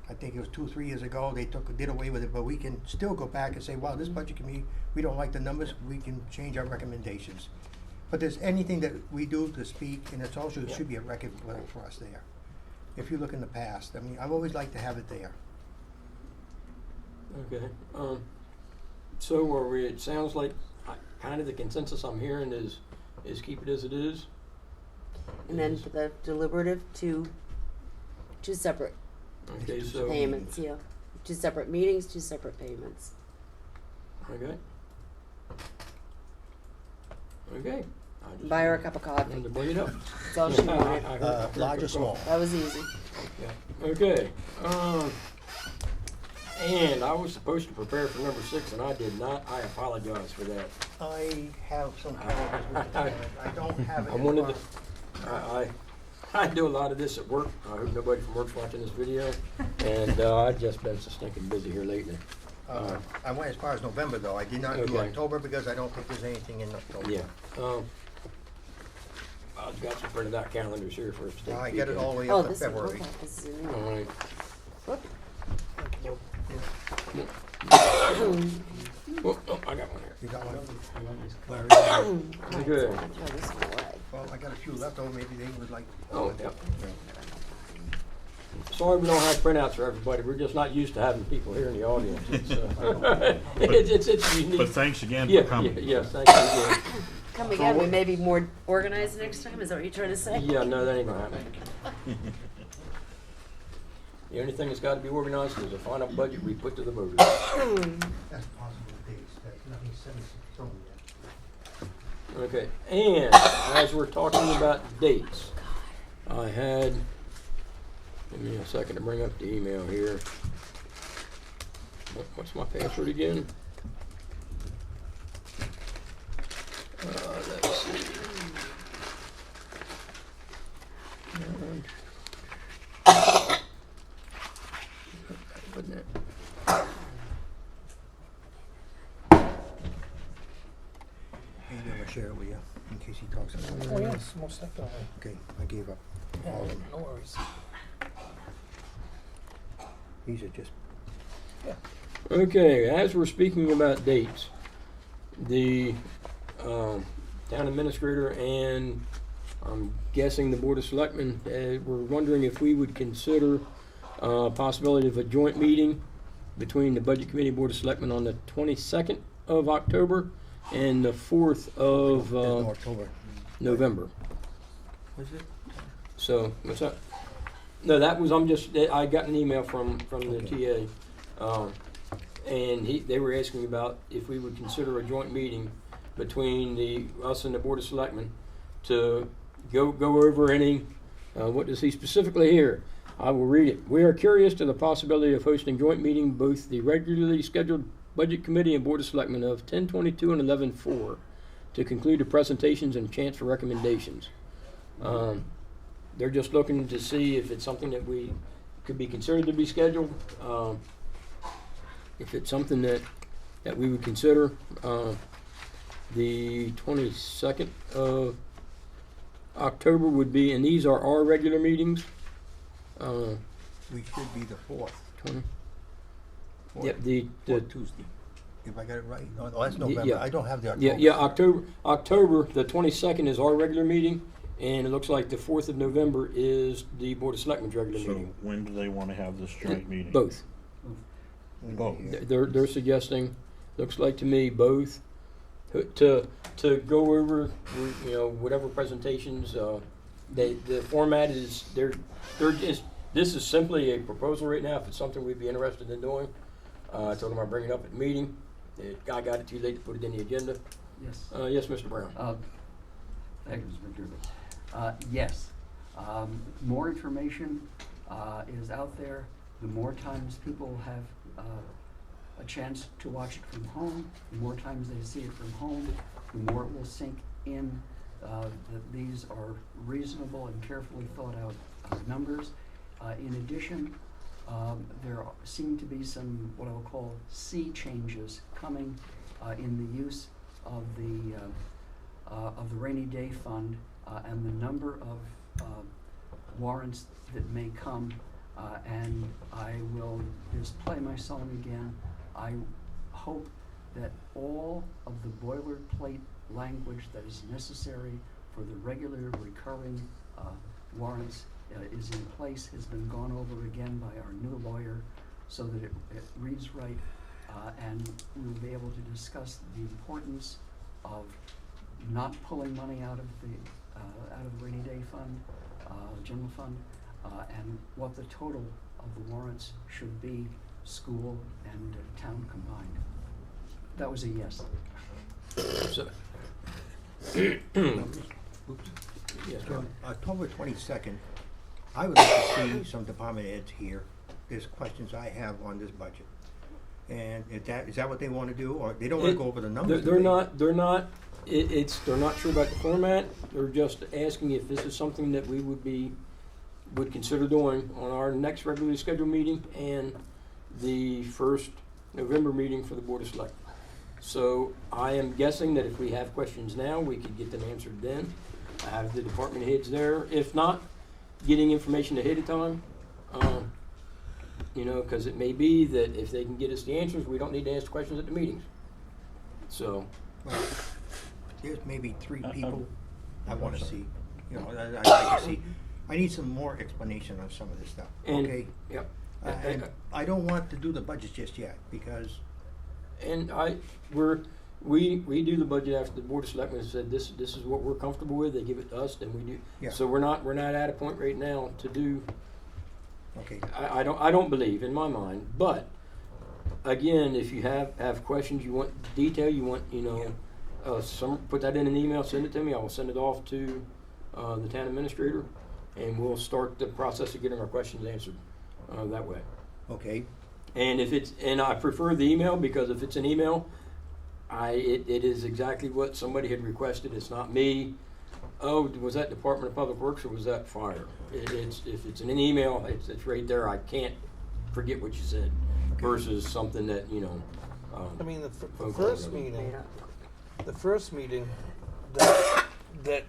I think it was 2 or 3 years ago, they did away with it, but we can still go back and say, wow, this budget committee, we don't like the numbers, we can change our recommendations. But there's anything that we do to speak, and it's also, it should be a record for us there. If you look in the past, I mean, I've always liked to have it there. Okay, so are we, it sounds like kind of the consensus I'm hearing is keep it as it is? And then for the deliberative, two separate Okay, so. payments, yeah. 2 separate meetings, 2 separate payments. Okay. Okay. I just Buy her a cup of wanted coffee. to bring it up. That's all she wanted. I heard Large or small? That was easy. Yeah. Okay, and I was supposed to prepare for number 6 and I did not. I apologize for that. I have some calendars, Mr. Chairman. I don't have it I in wanted front. I do a lot of this at work. I hope nobody from work's watching this video. And I've just been so stinking busy here lately. I went as far as November, though. I did not do Okay. October because I don't think there's anything in October. Yeah. I've got some printed out calendars here for us to take a I peek get it at. all the way Oh, up to this is, February. okay, this is in All there. right. Whoop. Oh, I got one here. You got one? Right, Good. so I throw this one away. Well, I got a few left over. Maybe they would like. Oh, yep. Sorry we don't have printouts for everybody. We're just not used to having people here in the audience. It's unique. But thanks again Yeah, for coming. yeah, thank you again. Come again, we may be more organized next time, is that what you're trying to say? Yeah, no, that ain't gonna happen. The only thing that's gotta be organized is a final budget we put to the voters. That's possible dates. That's nothing set in stone yet. Okay, and as we're talking about dates, I had, give me a second to bring up the email here. What's my password again? Let's see. Wasn't it? Maybe I'm gonna share it with you in case he talks about it. Oh, yes, most definitely. Okay, I gave up. Yeah, All of them. no worries. These are just. Okay, as we're speaking about dates, the town administrator and I'm guessing the Board of Selectmen were wondering if we would consider possibility of a joint meeting between the Budget Committee and Board of Selectmen on the 22nd of October and the 4th of There's no October. November. Was it? So, what's that? No, that was, I got an email from the TA, and they were asking about if we would consider a joint meeting between us and the Board of Selectmen to go over any, what does he specifically here? I will read it. We are curious to the possibility of hosting joint meeting, both the regularly scheduled Budget Committee and Board of Selectmen of 10/22 and 11/4 to conclude the presentations and chance for recommendations. They're just looking to see if it's something that we could be considered to be scheduled. If it's something that we would consider, the 22nd of October would be, and these are our regular meetings. We should be the 4th. 20. Fourth. Yep, the Tuesday. If I got it right. Oh, that's Yeah, November. yeah. I don't have the October. Yeah, October, the 22nd is our regular meeting, and it looks like the 4th of November is the Board of Selectmen's regular So meeting. when do they want to have this joint meeting? Both. Both. They're suggesting, looks like to me, both, to go over, whatever presentations, the format is, they're just, this is simply a proposal right now, if it's something we'd be interested in doing. I told them I'd bring it up at the meeting. I got it too late to put it in the agenda. Yes. Yes, Mr. Brown. Thank you, Mr. McDermott. Yes, more information is out there. The more times people have a chance to watch it from home, the more times they see it from home, the more it will sink in that these are reasonable and carefully thought out numbers. In addition, there seem to be some what I will call sea changes coming in the use of the rainy day fund and the number of warrants that may come. And I will just play my song again. I hope that all of the boilerplate language that is necessary for the regular recurring warrants is in place, has been gone over again by our new lawyer so that it reads right, and we'll be able to discuss the importance of not pulling money out of the rainy day fund, general fund, and what the total of the warrants should be, school and town combined. That was a yes. So, yes, October 22nd, I would like to see some department heads here. There's questions I have on this budget. And is that what they want to do, or they don't want to go over the numbers? they're not, they're not sure about the format. They're just asking if this is something that we would consider doing on our next regularly scheduled meeting and the first November meeting for the Board of Selectmen. So I am guessing that if we have questions now, we could get them answered then. I have the department heads there. If not, getting information ahead of time, because it may be that if they can get us the answers, we don't need to ask questions at the meetings. So. Well, there's maybe 3 people I want to see. I'd like to see. I need some more explanation on some of this stuff. Okay. Yep. And I don't want to do the budget just yet because. And we do the budget after the Board of Selectmen said this is what we're comfortable with. They give it to us, then we do. Yeah. So we're not at a point right now to do. Okay. I don't believe in my mind, but again, if you have questions, you want detail, you want put that in an email, send it to me. I will send it off to the town administrator, and we'll start the process of getting our questions answered that way. Okay. And I prefer the email because if it's an email, it is exactly what somebody had requested. It's not me. Oh, was that Department of Public Works or was that fire? If it's in an email, it's right there. I can't forget what you said. Okay. Versus something that I mean, the phone first call. meeting, that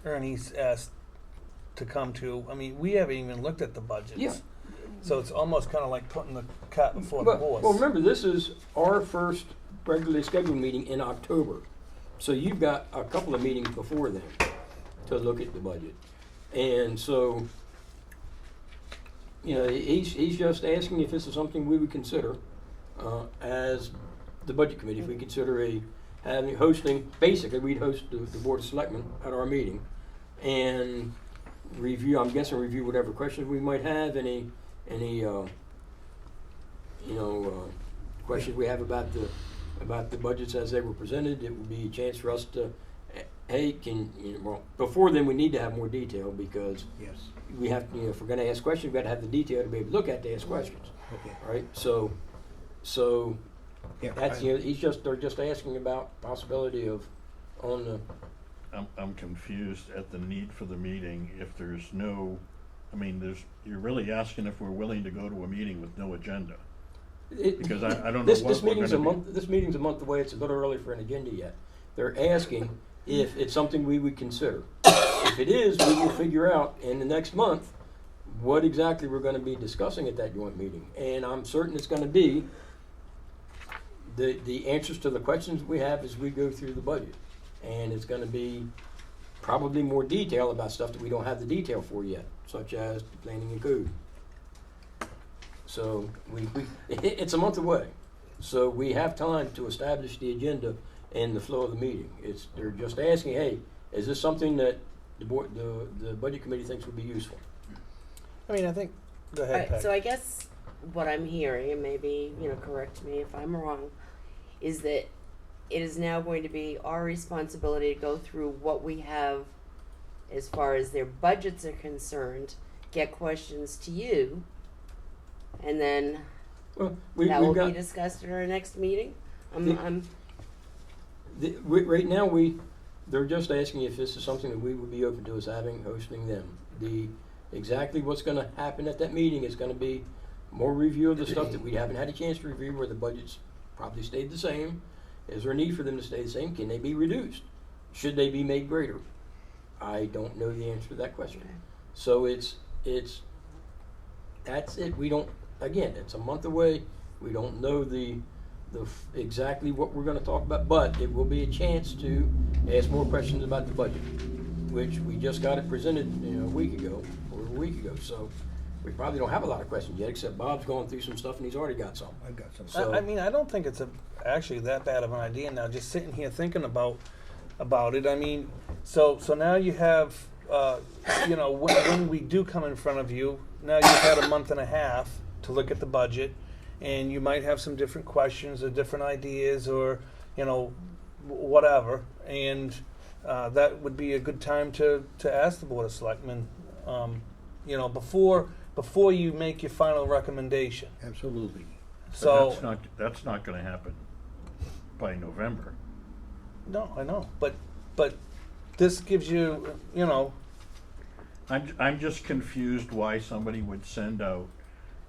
Ernie's asked to come to, I mean, we haven't even looked at the budgets. Yeah. So it's almost kind of like putting the cat before the horse. Well, remember, this is our first regularly scheduled meeting in October. So you've got a couple of meetings before then to look at the budget. And so, he's just asking if this is something we would consider as the budget committee. If we consider hosting, basically we'd host the Board of Selectmen at our meeting and review whatever questions we might have, any questions we have about the budgets as they were presented. It would be a chance for us to, before then we need to have more detail because Yes. we have to, if we're going to ask questions, we've got to have the detail to be able to look at to ask questions. Okay. Right? So Yeah. that's they're just asking about possibility of on the. I'm confused at the need for the meeting if there's no, you're really asking if we're willing to go to a meeting with no agenda. Because I don't know this what meeting's we're a gonna month. This meeting's a month away. It's a little early for an agenda yet. They're asking if it's something we would consider. If it is, we will figure out in the next month what exactly we're going to be discussing at that joint meeting. And I'm certain it's going to be the answers to the questions we have as we go through the budget. And it's going to be probably more detail about stuff that we don't have the detail for yet, such as the planning and code. So it's a month away. So we have time to establish the agenda and the flow of the meeting. They're just asking, hey, is this something that the budget committee thinks would be useful? I mean, I think, go ahead, Alright, Peg. so I guess what I'm hearing, and maybe, correct me if I'm wrong, is that it is now going to be our responsibility to go through what we have as far as their budgets are concerned, get questions to you, and then Well, that we've will got be discussed at our next meeting. right now they're just asking if this is something that we would be open to us hosting them. exactly what's gonna happen at that meeting. It's gonna be more review of the stuff that we haven't had a chance to review, where the budgets probably stayed the same. Is there a need for them to stay the same? Can they be reduced? Should they be made greater? I don't know the answer to that question. So that's it. We don't, again, it's a month away. We don't know exactly what we're gonna talk about, but it will be a chance to ask more questions about the budget, which we just got it presented, a week ago, or a week ago. So we probably don't have a lot of questions yet, except Bob's going through some stuff and he's already got some. I've got some. So- I mean, I don't think it's actually that bad of an idea now, just sitting here thinking about it. I mean, so now you have, when we do come in front of you, now you've had a month and a half to look at the budget, and you might have some different questions or different ideas or, whatever. And that would be a good time to ask the Board of Selectmen, before you make your final recommendation. Absolutely. So That's not gonna happen by November. no, I know, but this gives you, I'm just confused why somebody would send out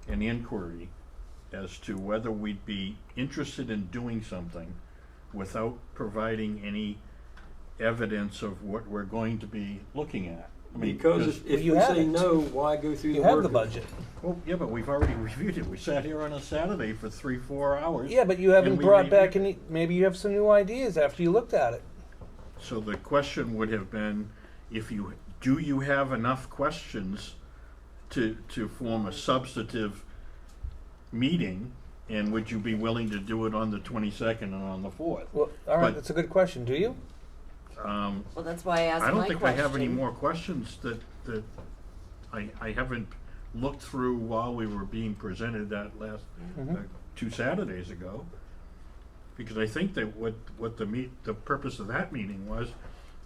an inquiry as to whether we'd be interested in doing something without providing any evidence of what we're going to be looking at. I mean, Because if you we have say it. no, why go through you the have work? the budget. well, yeah, but we've already reviewed it. We sat here on a Saturday for 3-4 hours. Yeah, but you haven't and we brought back reviewed any. Maybe you have some new ideas after you looked at it. So the question would have been, do you have enough questions to form a substantive meeting, and would you be willing to do it on the 22nd and on the 4th? Well, all right, But- that's a good question. Do you? Well, that's why I asked I my don't think question. I have any more questions that I haven't looked through while we were being presented that last, Mhm. 2 Saturdays ago. Because I think that what the purpose of that meeting was,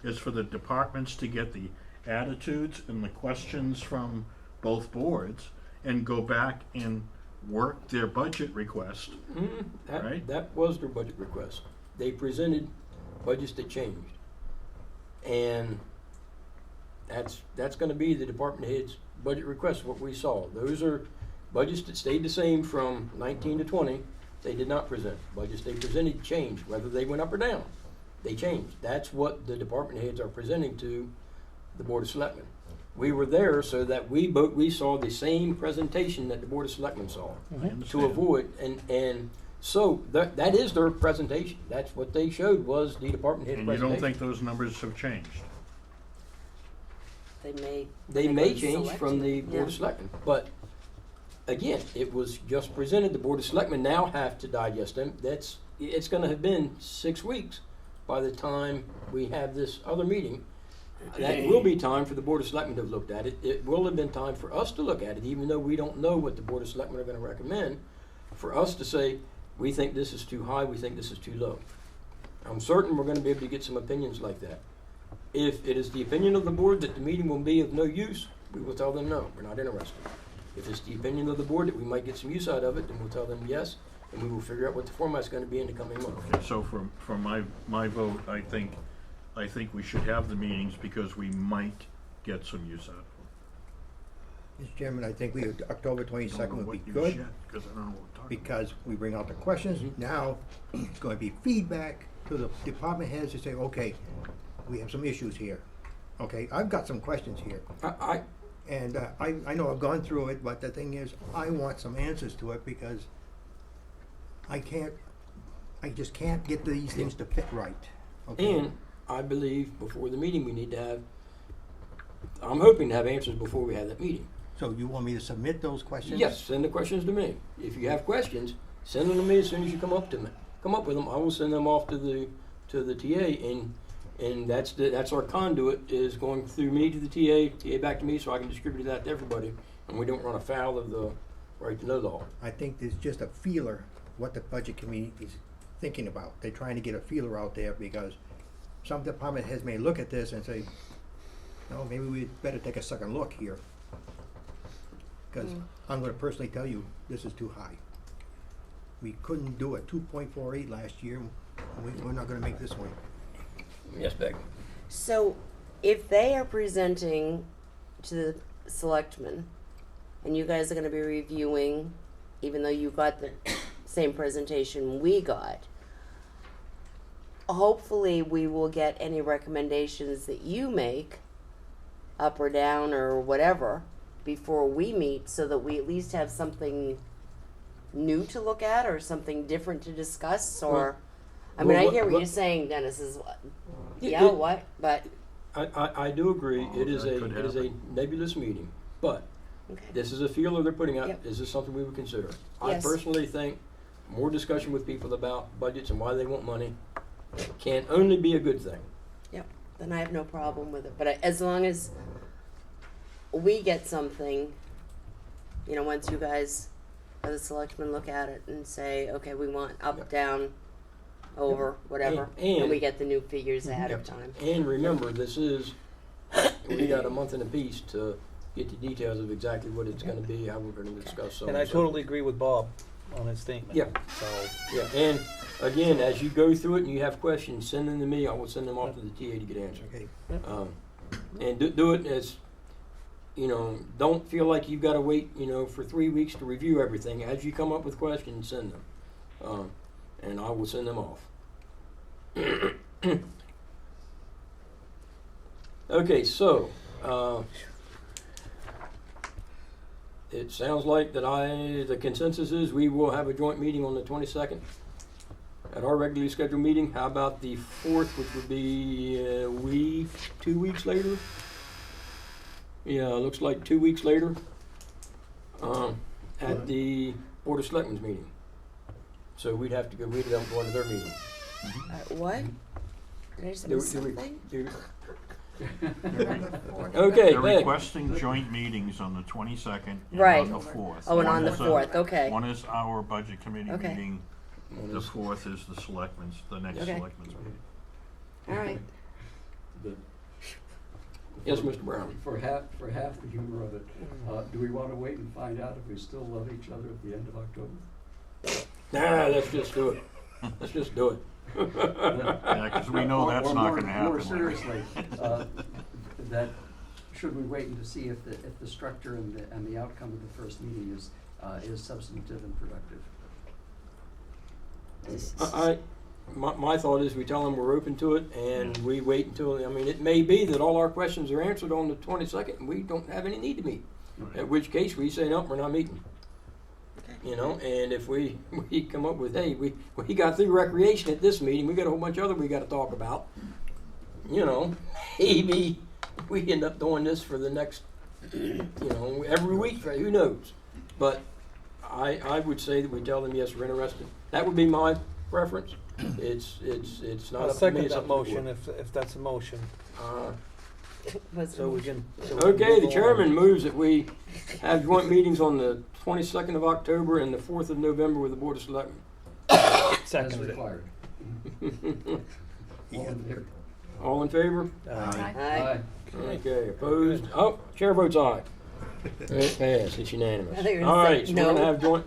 is for the departments to get the attitudes and the questions from both boards and go back and work their budget request. Right. That was their budget request. They presented budgets that changed. And that's gonna be the department head's budget request, what we saw. Those are budgets that stayed the same from 19 to 20. They did not present. Budgets they presented changed, whether they went up or down. They changed. That's what the department heads are presenting to the Board of Selectmen. We were there so that we saw the same presentation that the Board of Selectmen saw. I To understand. avoid, and so that is their presentation. That's what they showed, was the department head And you presentation. don't think those numbers have changed? They may go change from the selected. Board of Yeah. Selectmen, but again, it was just presented. The Board of Selectmen now have to digest them. It's gonna have been 6 weeks by the time we have this other meeting. That will be time for the Board of Selectmen to have looked at it. It will have been time for us to look at it, even though we don't know what the Board of Selectmen are gonna recommend, for us to say, we think this is too high, we think this is too low. I'm certain we're gonna be able to get some opinions like that. If it is the opinion of the board that the meeting will be of no use, we will tell them no, we're not interested. If it's the opinion of the board that we might get some use out of it, then we'll tell them yes, and we will figure out what the format's gonna be in the coming month. Okay, so for my vote, I think we should have the meetings because we might get some use out of them. Mr. Chairman, I think October I don't 22nd know would be what you good, said, 'cause I don't know what we're talking about. because we bring out the questions. Mhm. Now, it's going to be feedback to the department heads to say, okay, we have some issues here. Okay, I've got some questions here. And I know I've gone through it, but the thing is, I want some answers to it, because I just can't get these things to fit right. Okay? And I believe before the meeting, we need to have, I'm hoping to have answers before we have that meeting. So you want me to submit those questions? Yes, send the questions to me. If you have questions, send them to me as soon as you come up with them. I will send them off to the TA, and that's our conduit, is going through me to the TA back to me, so I can distribute that to everybody, and we don't run afoul of the right to know law. I think there's just a feeler what the budget committee is thinking about. They're trying to get a feeler out there, because some department heads may look at this and say, no, maybe we better take a second look here. Because I'm gonna personally tell you, this is too high. We couldn't do a 2.48 last year, and we're not gonna make this one. Yes, Becky. So, if they are presenting to the selectmen, and you guys are gonna be reviewing, even though you got the same presentation we got, hopefully we will get any recommendations that you make, up or down or whatever, before we meet, so that we at least have something new to look at or something different to discuss, or, I mean, I hear what you're saying, Dennis, is what, yeah, what, but, I do agree, Oh, it is that a, could it is a happen. nebulous meeting, but okay. this is a feeler they're putting out, Yep. is this something we would consider? I Yes. personally think more discussion with people about budgets and why they want money can only be a good thing. Yep, then I have no problem with it, but as long as we get something, you know, once you guys, or the selectmen look at it and say, okay, we want up, Yep. down, over, whatever, and And- we get the new figures ahead of Yep. time. And remember, this is, we got a month and a piece to get the details of exactly what it's gonna be, how we're gonna discuss so And I so totally agree with Bob on his statement. Yeah. So, Yeah, and again, as you go through it and you have questions, send them to me, I will send them off to the TA to get answered. Okay. And do it as, you know, don't feel like you've gotta wait, you know, for 3 weeks to review everything. As you come up with questions, send them. And I will send them off. Okay, so, it sounds like that the consensus is we will have a joint meeting on the 22nd at our regularly scheduled meeting. How about the 4th, which would be 2 weeks later? Yeah, looks like 2 weeks later, at the Board of Selectmen's meeting. So we'd have to go to their meeting. What? Did I just Do- miss do we- something? do- Fourth. Okay, They're Peg. requesting joint meetings on the 22nd and Right. on the 4th. Oh, and One on the is 4th, okay. One is our budget committee Okay. meeting, One the is- 4th is the next Okay. selectmen's meeting. All right, Yes, Mr. Brown. For half the humor of it, do we want to wait and find out if we still love each other at the end of October? Nah, let's just do it. Let's just do it. Yeah, 'cause we know that's Or not more- gonna happen. More seriously, that, should we wait to see if the structure and the outcome of the first meeting is substantive and productive? My thought is we tell them we're open to it and we wait until, I mean, it may be that all our questions are answered on the 22nd and we don't have any need to meet. At which case we say, no, we're not meeting. You know, and if we come up with, hey, we got through recreation at this meeting, we got a whole bunch of other we gotta talk about. You know, maybe we end up doing this for the next, you know, every week, who knows? But I would say that we tell them, yes, we're interested. That would be my preference. It's not I'll up to me, second it's that up to the motion board. if that's a motion, was so we can. Okay, the chairman moves that we have joint meetings on the 22nd of October and the 4th of November with the Board of Selectmen. As Seconded it. required. All in favor? All in favor? Aye. Aye. Okay, opposed? Oh, chair votes aye. It passed, it's unanimous. I thought you were gonna All say right, so we're gonna no. have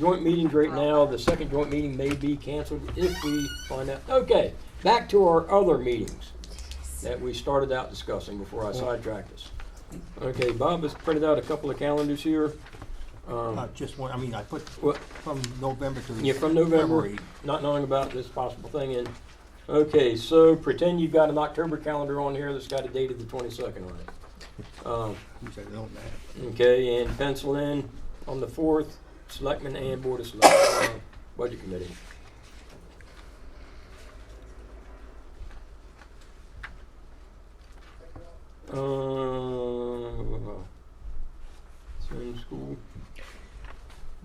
joint meetings right now. The second joint meeting may be canceled if we find out. Okay, back to our other meetings that we started out discussing before I sidetracked us. Okay, Bob has printed out a couple of calendars here. Just one, I mean, I put What, from November to yeah, from November, February. not knowing about this possible thing, and, okay, so pretend you've got an October calendar on here that's got a date of the 22nd on it. Which I don't have. Okay, and pencil in on the 4th, Selectmen and Board of Selectmen, Budget Committee. Same school.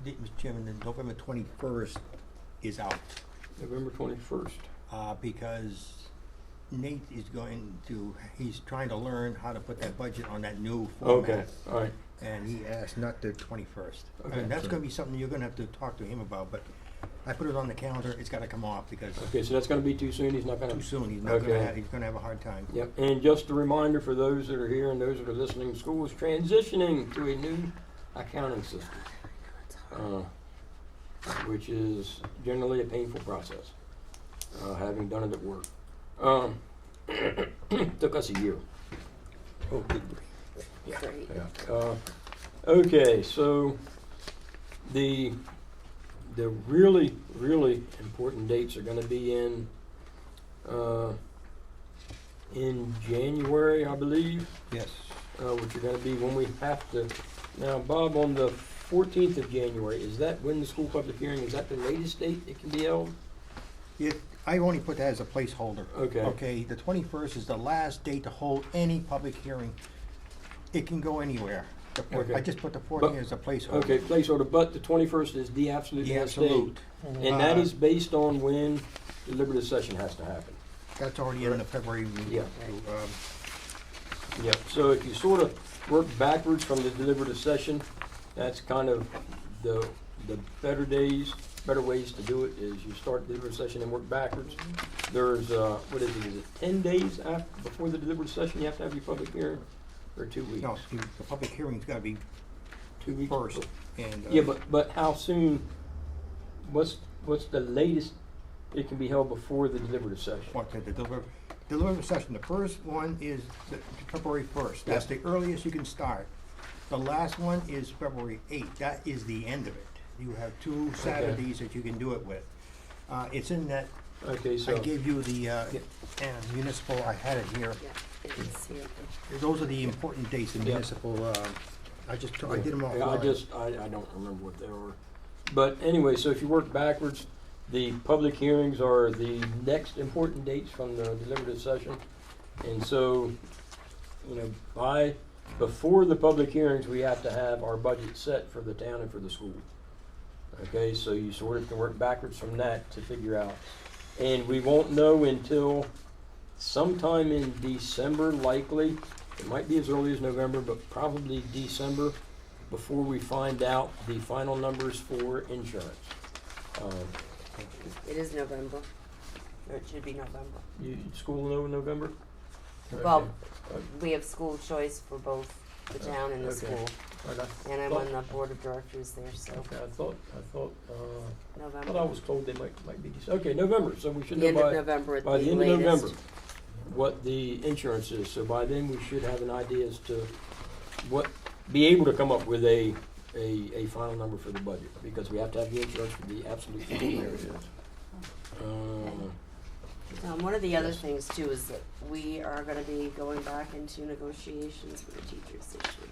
Mr. Chairman, the November 21st is out, November 21st. because Nate is he's trying to learn how to put that budget on that new Okay, format. all right. And he asked not the 21st. Okay. And that's gonna be something you're gonna have to talk to him about, but I put it on the calendar, it's gotta come off, because Okay, so that's gonna be too soon, he's not gonna. too soon, he's not Okay. gonna have, he's gonna have a hard time. Yep, and just a reminder for those that are here and those that are listening, school is transitioning to a new accounting system, which is generally a painful process, having done it at work. Took us a year. Oh, good. It's great. Yeah. Okay, so the really, really important dates are gonna be in January, I believe, Yes. which are gonna be when we have to, now, Bob, on the 14th of January, is that when the school public hearing, is that the latest date it can be held? I only put that as a placeholder. Okay. Okay, the 21st is the last date to hold any public hearing. It can go anywhere. Okay. I just put the 14th as a placeholder. Okay, placeholder, but the 21st is the absolute The last date. absolute. And that is based on when deliberative session has to happen. That's already in the February meeting. Yeah. Yep, so if you sort of work backwards from the deliberative session, that's kind of the better days, better ways to do it is you start the deliberative session and work backwards. There's, what is it 10 days before the deliberative session you have to have your public hearing, or 2 weeks? No, the public hearing's gotta be 2 weeks first, and. Yeah, but how soon, what's the latest it can be held before the deliberative session? What, the deliberative session, the first one is February 1st. That's the earliest you can start. The last one is February 8th. That is the end of it. You have 2 Saturdays that you can do it with. It's in that, Okay, so. I gave you the municipal, I had it here. Yeah, it's here. Those are the important dates, the Yeah. municipal, I did them all. Yeah, I don't remember what they were. But anyway, so if you work backwards, the public hearings are the next important dates from the deliberative session. And so, before the public hearings, we have to have our budget set for the town and for the school. Okay, so you sort of can work backwards from that to figure out. And we won't know until sometime in December, likely. It might be as early as November, but probably December, before we find out the final numbers for insurance. It is November, or it should be November. School know in November? Well, we have school choice for both the town and the Okay. school, Okay. and I'm on the board of directors there, so Okay, I thought I November. was told they might be December. Okay, November, so we should The know end of by November at the the latest. end of November what the insurance is. So by then, we should have an idea as to be able to come up with a final number for the budget, because we have to have the insurance for the absolute minimum. One of the other things too is that we are gonna be going back into negotiations with the teachers this year.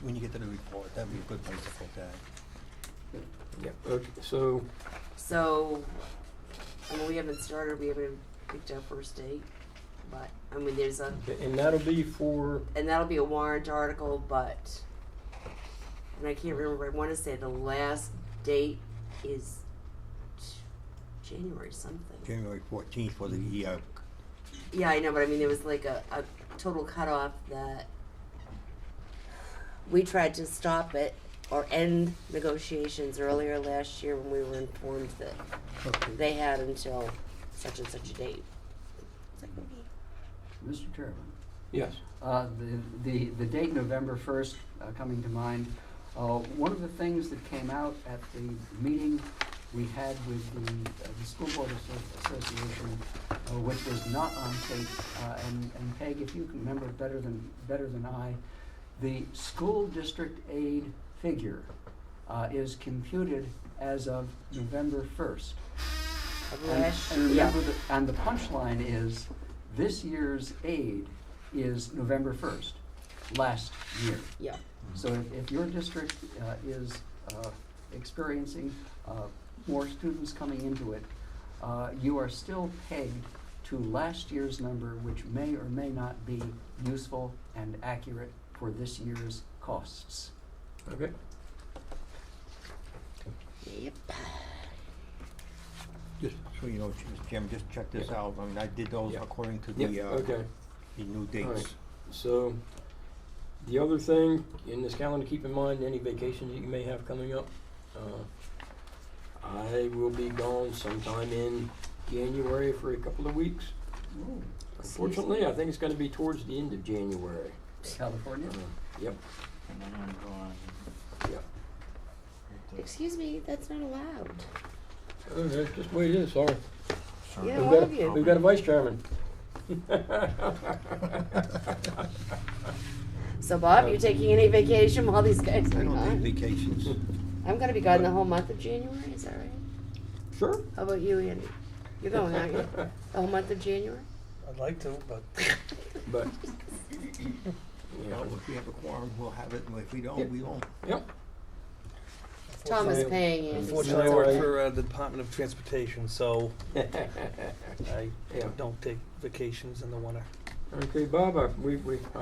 When you get to the report, that'd be a good place to put that. Yep, okay, so, So, we haven't started, we haven't picked our first date, but, there's a, and that'll be for, and that'll be a warrant article, but, and I can't remember, I wanna say the last date is January something. January 14th for the, Yeah, I know, but there was like a total cutoff that we tried to stop it or end negotiations earlier last year when we were informed that they had until such and such a date. It's like, Mr. Chairman, yes. the date November 1st coming to mind, one of the things that came out at the meeting we had with the School Board Association, which was not on tape, and Peg, if you can remember it better than I, the school district aid figure is computed as of November 1st. And remember and the punchline is this year's aid is November 1st, last year. yeah. So if your district is experiencing more students coming into it, you are still pegged to last year's number, which may or may not be useful and accurate for this year's costs. Okay. Yep. just so you know, Jim, just check this out. I did those Yeah. according to Yep, the, okay. the new All dates. right. So, the other thing in this calendar, keep in mind any vacations that you may have coming up. I will be gone sometime in January for a couple of weeks. Unfortunately, I think it's gonna be towards the end of January. California? Yep, And then I'm going. yep. Excuse me, that's not allowed. Okay, just wait it is, sorry. Yeah, We've all got of you. We've got a vice chairman. So Bob, you taking any vacation while these guys I are don't take gone? vacations. I'm gonna be gone the whole month of January, is that right? Sure. How about you, Andy? You're going, aren't you? The whole month of January? I'd like to, but But, Well, if we have a quorum, we'll have it, and if we don't, we won't. yep. Tom is paying Andy. unfortunately I So- work for the Department of Transportation, so I Yeah. don't take vacations in the winter. Okay, Bob, I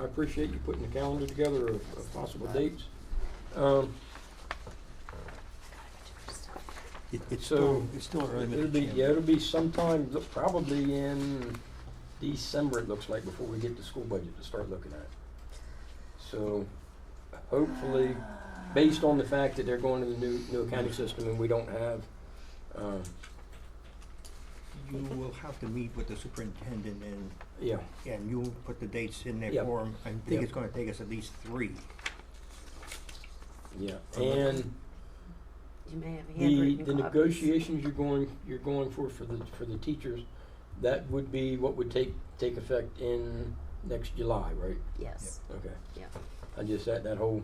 appreciate you putting the calendar together of possible dates. It's So, still early, It'll Mr. be, Chairman. yeah, it'll be sometime, probably in December, it looks like, before we get the school budget to start looking at. So, hopefully, based on the fact that they're going to the new accounting system and we don't have, You will have to meet with the superintendent yeah, and you'll put the dates in there Yep. for him. I think Yep. it's gonna take us at least 3. yeah, and You may have the handwritten copies. negotiations you're going for the teachers, that would be what would take effect in next July, right? Yes. Okay. Yeah. I just, that whole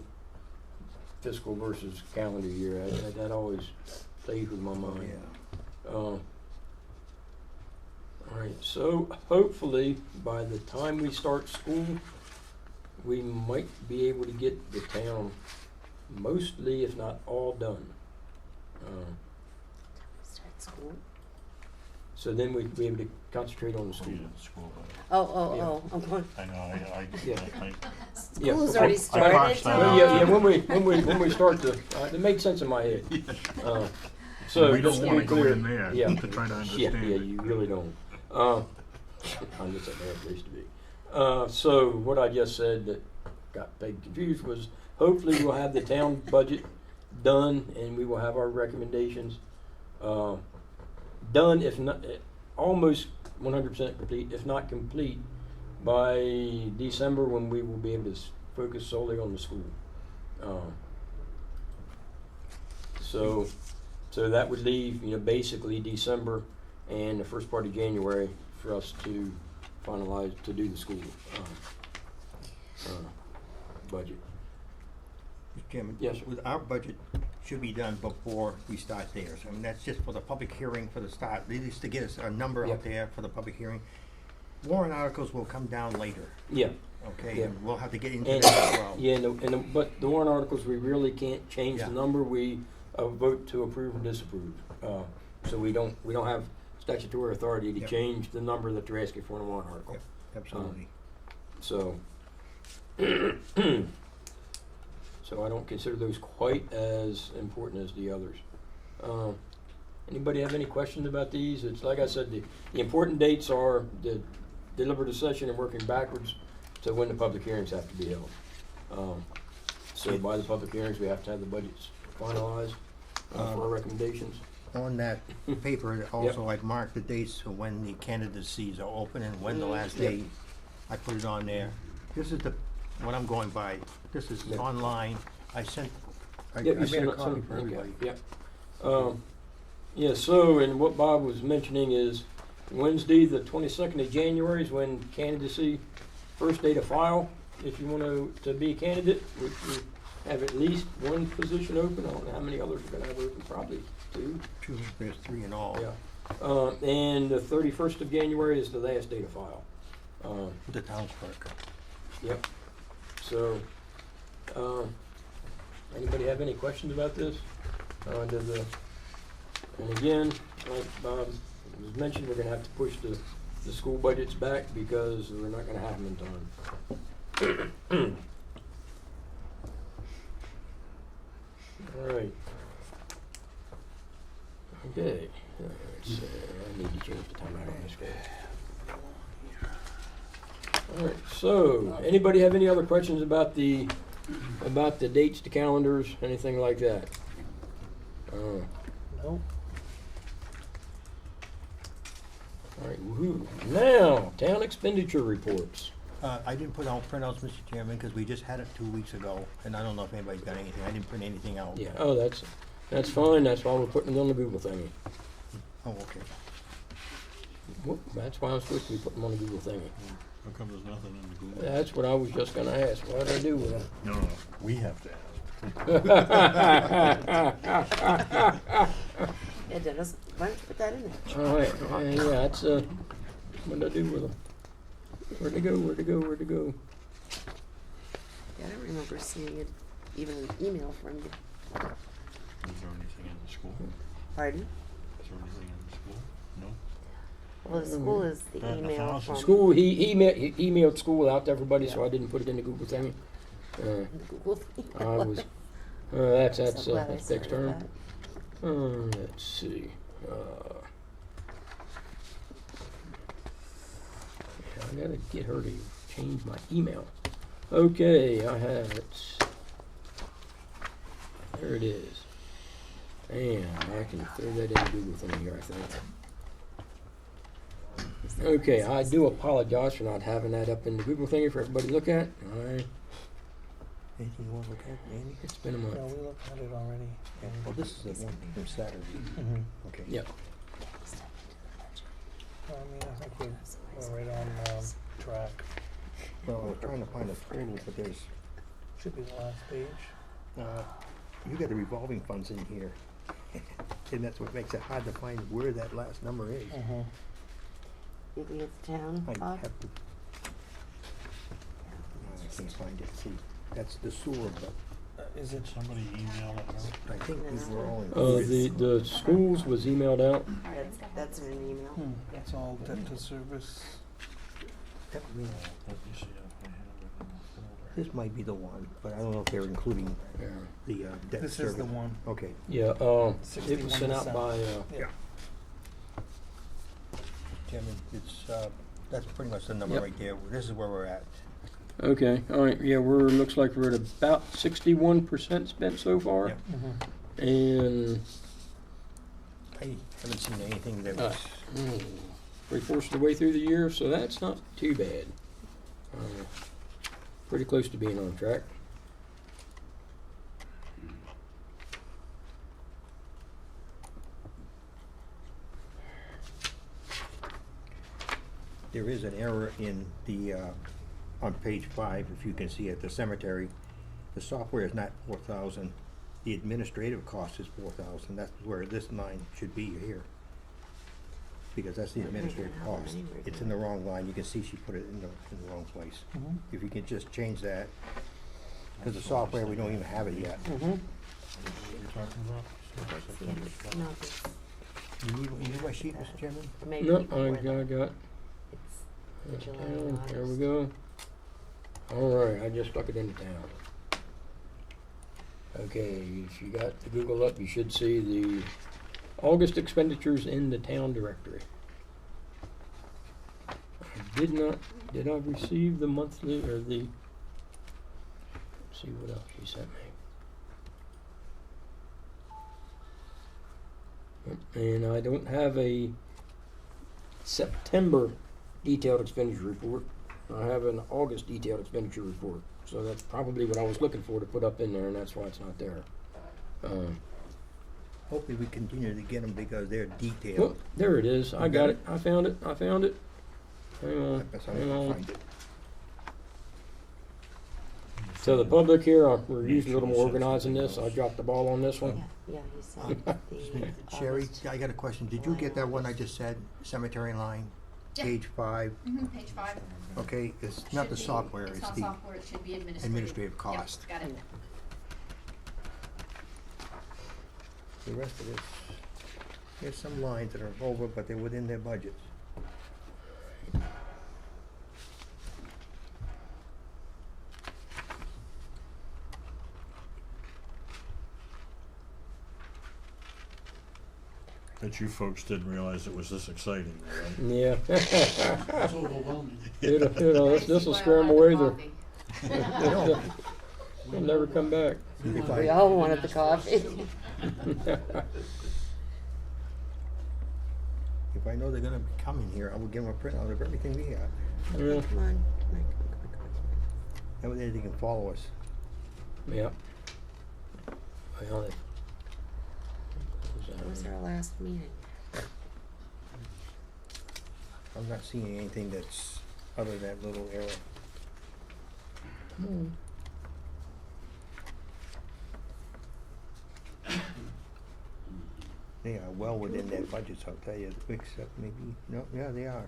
fiscal versus calendar year, that always plays with my mind. Yeah. All right, so hopefully by the time we start school, we might be able to get the town mostly, if not all, done. Start school. So then we'd be able to concentrate on the school. School, Oh, I'm going, I know, Yeah. Yeah. school's already I started, crossed that Tom. out. Yeah, when we start to, it made sense in my head. So we just don't to wanna be go clear, in there yeah. to try to Yeah, understand yeah, it. you really don't. I'm just a bad place to be. So what I just said that got Peg confused was hopefully we'll have the town budget done and we will have our recommendations done, if not, almost 100% complete, if not complete, by December, when we will be able to focus solely on the school. So that would leave, basically December and the first part of January for us to finalize, to do the school budget. Mr. Chairman? Yes, sir. With our budget should be done before we start theirs. I mean, that's just for the public hearing for the start, at least to get us a number Yep. out there for the public hearing. Warrant articles will come down later, Yeah. okay? Yeah. And we'll have to get into And, that as well. yeah, but the warrant articles, we really can't change the Yeah. number. We vote to approve or disapprove. So we don't have statutory authority to Yep. change the number that you're asking for in a warrant article. Yep, absolutely. So, so I don't consider those quite as important as the others. Anybody have any questions about these? It's like I said, the important dates are the deliberative session and working backwards to when the public hearings have to be held. So by the public hearings, we have to have the budgets finalized for our recommendations. On that paper, also, I've marked the dates for when the candidacies are open and when the last Yep. day. I put it on there. This is what I'm going by. This is Yep. online. I Yep, made you sent a it, copy for okay, everybody. yep. Yeah, so, and what Bob was mentioning is Wednesday, the 22nd of January is when candidacy, first day to file. If you want to be a candidate, we have at least one position open. I don't know how many others we're gonna have open, probably 2. There's 3 in all. Yeah. And the 31st of January is the last day to file. The town clerk. Yep. So, anybody have any questions about this? And again, like Bob was mentioned, we're gonna have to push the school budgets back because we're not gonna have them in time. All right. Okay. I need to change the time out on this guy. All right, so, anybody have any other questions about the dates, the calendars, anything like that? No. All right, woo-hoo. Now, town expenditure reports. I didn't put out printouts, Mr. Chairman, because we just had it 2 weeks ago, and I don't know if anybody's got anything. I didn't print anything out. Yeah, oh, that's fine, that's why we're putting it on the Google thing. Oh, okay. Well, that's why I'm supposed to be putting them on the Google thingy. How come there's nothing in the Google? That's what I was just gonna ask. What do I do with them? No, we have to ask. Yeah, Dennis, why don't you put that in there? All right, yeah, that's, what do I do with them? Where'd they go, where'd they go, where'd they go? Yeah, I don't remember seeing it, even an email from you. Is there anything in the school? Pardon? Is there anything in the school? No? Well, the school is the About email 1,000. from. School, he emailed school out to everybody, so Yeah. I didn't put it in the Google thingy. The Google thing. I was, that's So glad I that's fixed term. started Let's see, I gotta get her to change my email. Okay, I have it. There it is. And I can throw that in the Google thing here, I think. that. Okay, I do apologize for not having that up in the Google thingy for everybody to look at. Anything you wanna look at, Andy? It's been a No, month. we looked at it already. Well, this is the one from Saturday. Mhm. Okay. Yep. I mean, I think we're right on track. Well, I was trying to find a total, but there's, Should be the last page. you got the revolving funds in here. And that's what makes it hard to find where that last number is. Mm-hmm. You think it's town, I Bob? have to. I can't find it, see, that's the sewer, but Is it? Somebody email it out. I think these were all The included. schools was emailed out. That's in an email. It's all debt to service. That means- Let me see if I have it in the folder. This might be the one, but I don't know if they're including Yeah. the debt This service. is the one. Okay, Yeah, it was sent out 61%. by, Yeah. Chairman, it's, that's pretty much the number Yep. right there. This is where we're at. okay, all right, yeah, looks like we're at about 61% spent so far. Yep. Mm-hmm. And, I haven't seen anything that uh, was, 3/4 of the way through the year, so that's not too bad. Pretty close to being on track. there is an error in the, on page 5, if you can see at the cemetery. The software is not 4,000. The administrative cost is 4,000. That's where this line should be here. Because that's the administrative cost. It's in the wrong line. You can see she put it in the wrong place. Mhm. If you can just change that, because the software, we don't even have it yet. Mm-hmm. What are you talking about? That's the end. No, this, You need my sheet, Mr. Chairman? maybe No, before I that. got, It's the July and there we August. go. All right, I just stuck it into town. Okay, if you got the Google up, you should see the August expenditures in the town directory. I did I receive the monthly or the, let's see what else she sent me. And I don't have a September detailed expenditure report. I have an August detailed expenditure report. So that's probably what I was looking for to put up in there, and that's why it's not there. Hopefully we continue to get them because they're Well, detailed. there it is. I got it. I found it. Hang on. That's how I Hang on. find it. So the public here, we're usually a little more organized in this. I dropped the ball on this one. Yeah, he said the Sherry, August. I got a question. Did you get that one I just said, cemetery line, Yeah. page 5? Page 5. Okay, it's not the Should be- software, It's it's not the software, it should be administrative. administrative Yep, cost. got it. The rest of this, there's some lines that are over, but they're within their budgets. Bet you folks didn't realize it was this exciting, right? Yeah. It'll, Nice. this'll Well, scare them I away. had the They'll coffee. never come back. If We I, all wanted the coffee. if I know they're gonna be coming here, I will give them a printout of everything we got. Yeah. Come on. That way they can follow us. Yeah. Well, That was our last meeting. I'm not seeing anything that's other than that little error. They are well within their budgets, I'll tell you, except maybe, no, yeah, they are.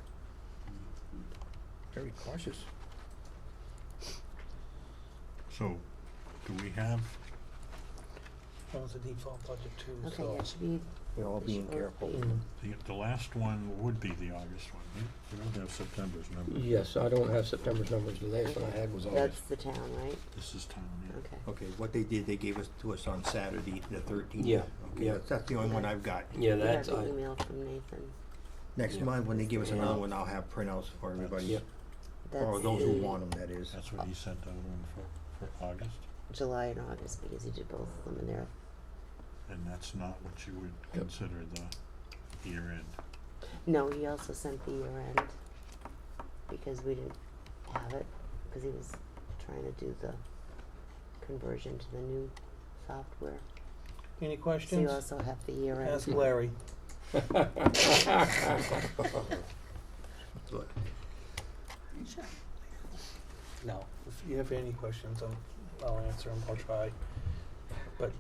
Very cautious. So, do we have, That was a default budget too, Okay, so. yeah, it should be. We're all it being should both careful. be- the last one would be the August one, right? We don't have September's number. Yes, I don't have September's numbers, the last one I had was That's August. the town, right? This is town, yeah. Okay. Okay, what they did, they gave us to us on Saturday, the 13th. Yeah, Okay, yeah. that's the only one I've got. Yeah, We that's, got I, the email from Nathan. Next Yeah. month, when they give us Yeah. another one, I'll have printouts for everybody. Yeah. Or That's those who the want them, that is. That's what he sent out on for August, July and August, because he did both of them in there. and that's not what you would Yep. consider the year end. No, he also sent the year end, because we didn't have it, because he was trying to do the conversion to the new software. Any So you questions? also have the year end. Ask Larry. Look, No, if you have any questions, I'll answer them, I'll try. But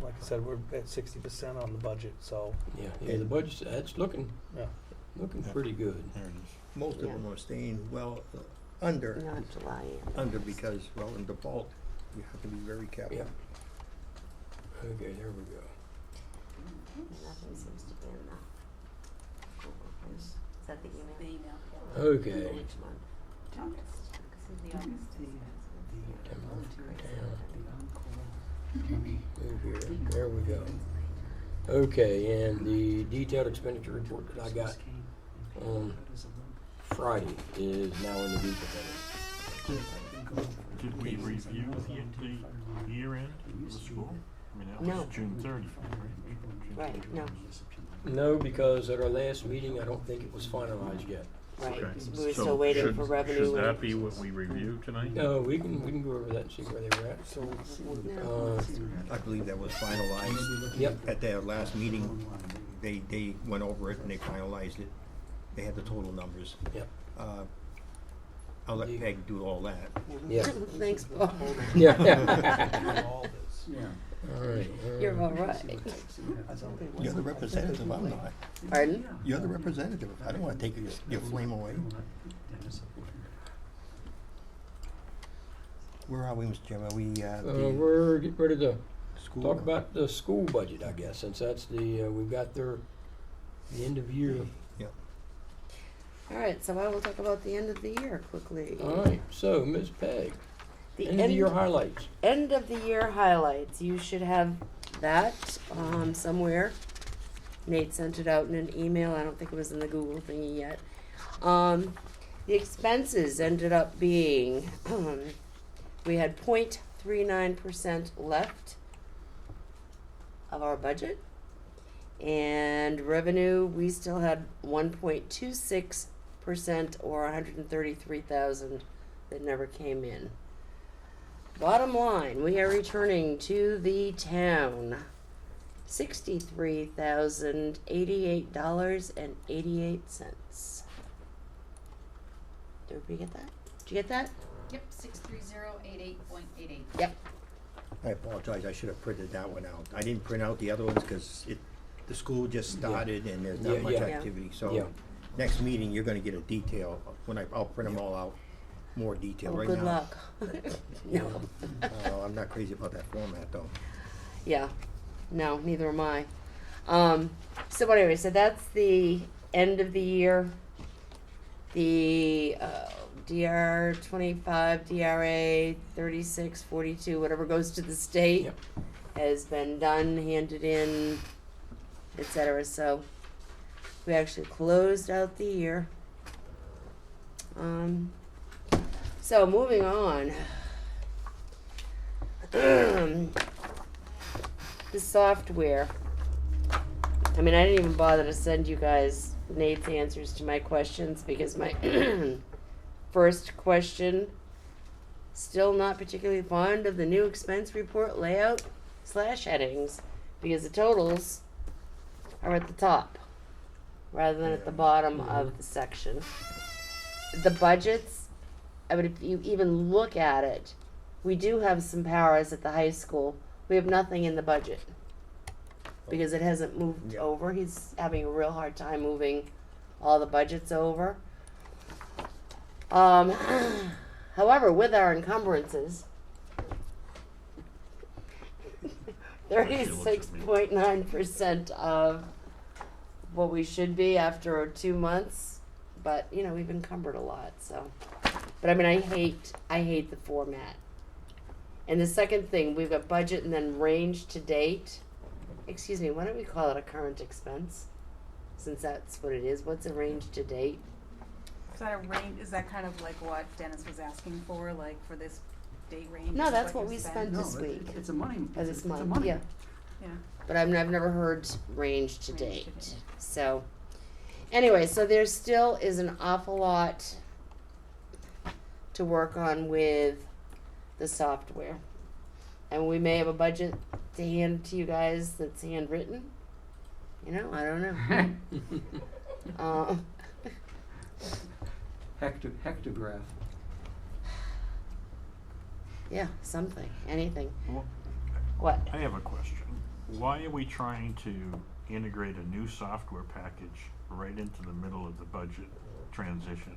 like I said, we're at 60% on the budget, so, yeah, the budget's, that's looking yeah. Yeah. pretty good. There it is. most of Yeah. them are staying well under, Not July and under August. because, well, in default, you have to be very careful. Yeah. Okay, there we go. Nothing seems to be in the Google thing. Is that the email? The email. Okay. Which month? August. This is the August. Move here, there we go. Okay, and the detailed expenditure report that I got on Friday is now in the Beacon Center. Did we review the year end of the school? I mean, that No. was June 30th, right? Right, no, No, because at our last meeting, I don't think it was finalized yet. right. Okay. We were So still waiting should- for revenue. Should that and- be what we review tonight? No, we can go over that and see where they were at. So, No. I believe that was finalized. Yep. At their last meeting, they went over it and they finalized it. They had the total numbers. Yep. I'll let Peg do all that. Yeah. Thanks, Paul. Yeah. all this. All right. You're all right. You're the representative, I'm not. Pardon? You're the representative. I don't wanna take your flame away. Where are we, Mr. Chairman? Are we, We're getting ready to school? talk about the school budget, I guess, since that's we've got the end of year. Yep. All right, so I will talk about the end of the year quickly. All right, so Ms. Peg, The end of the year highlights. End of the year highlights. You should have that somewhere. Nate sent it out in an email. I don't think it was in the Google thingy yet. The expenses ended up being we had 0.39% left of our budget, and revenue we still had 1.26% or 133,000 that never came in. Bottom line, we are returning to the town $63,088.88. Did we get that? Did you get that? Yep, 63088.88. Yep. I apologize, I should have printed that one out. I didn't print out the other ones because the school just started and there's not Yeah, much yeah. activity, Yeah. so next meeting, you're gonna get a detail, I'll print them all out, more detail Oh, right good now. luck. No. I'm not crazy about that format though. Yeah. No, neither am I. So anyway, so that's the end of the year. The DR 25, DRA 36, 42, whatever goes to the state Yep. has been done, handed in, etc. So we actually closed out the year. So moving on. The software. I mean, I didn't even bother to send you guys Nate's answers to my questions because my first question, still not particularly fond of the new expense report layout / headings because the totals are at the top. rather than at the bottom of the section. The budgets, I mean, if you even look at it, we do have some powers at the high school. We have nothing in the budget because it hasn't moved Yeah. over. He's having a real hard time moving all the budgets over. However, with our encumbrances, 36.9% of what we should be after 2 months, but you know, we've encumbered a lot, so. But I mean, I hate the format. And the second thing, we've got budget and then range to date. Excuse me, why don't we call it a current expense? Since that's what it is. What's a range to date? Is that a range, is that kind of like what Dennis was asking for, like for this date range? No, is that's what you we spent? spent No, this week. it's a money, Or it's this a month, money. yeah. Yeah. But I've never heard range to Range to date. date. So, anyway, so there still is an awful lot to work on with the software. And we may have a budget to hand to you guys that's handwritten. You know, I don't know. Hectograph. Yeah, something, anything. Well, What? I have a question. Why are we trying to integrate a new software package right into the middle of the budget transition?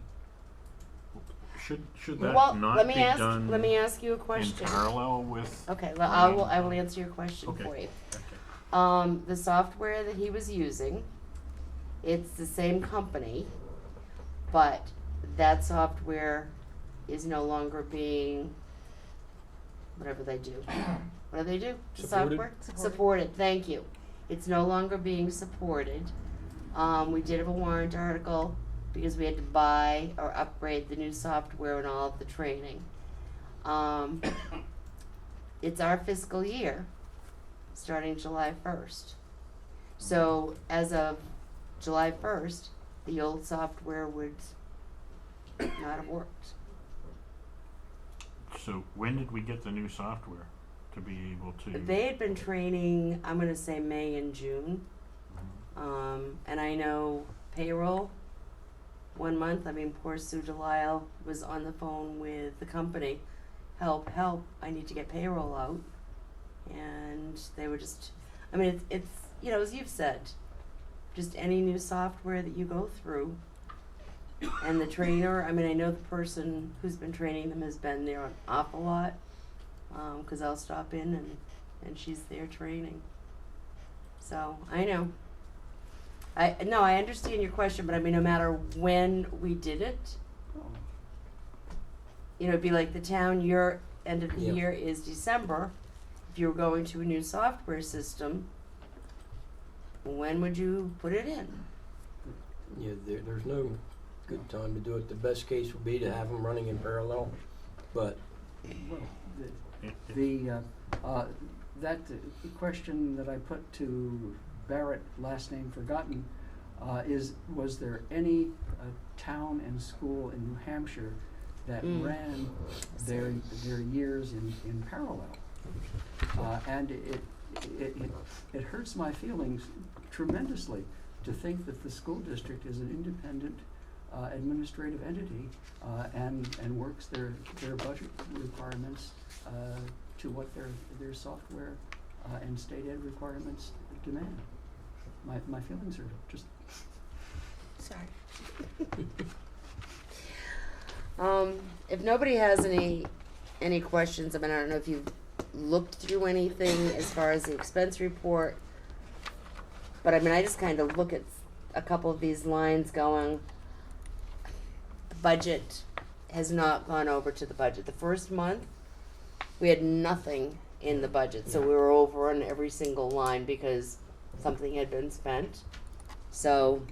Should that Well, not let be me ask. done Let me ask you a in question. parallel with? Okay, well, I will answer your question Okay. for you. Okay. The software that he was using, it's the same company, but that software is no longer being, whatever they do. What do they do? The Supported? software? Supported, thank you. It's no longer being supported. We did have a warrant article because we had to buy or upgrade the new software and all of the training. It's our fiscal year, starting July 1st. So as of July 1st, the old software would not have worked. So when did we get the new software to be able to? They had been training, I'm gonna say May and June. And I know payroll, 1 month, I mean, poor Sue Delisle was on the phone with the company. Help, I need to get payroll out. And they were just, I mean, it's, you know, as you've said, just any new software that you go through. And the trainer, I mean, I know the person who's been training them has been there an awful lot. 'Cause I'll stop in and she's there training. So, I know. I understand your question, but I mean, no matter when we did it, Oh, you know, it'd be like the town, your end of the Yeah. year is December. If you were going to a new software system, when would you put it in? Yeah, there's no good time to do it. The best case would be to have them running in parallel, but well, It- it- that question that I put to Barrett, last name forgotten, was there any town and school in New Hampshire that ran their years in parallel? And it hurts my feelings tremendously to think that the school district is an independent administrative entity and works their budget requirements to what their software and state ed requirements demand. My feelings are just. Sorry. If nobody has any questions, I mean, I don't know if you've looked through anything as far as the expense report, but I mean, I just kind of look at a couple of these lines going, the budget has not gone over to the budget. The first month, we had nothing in the budget, so we were over on every single line because something had been spent. So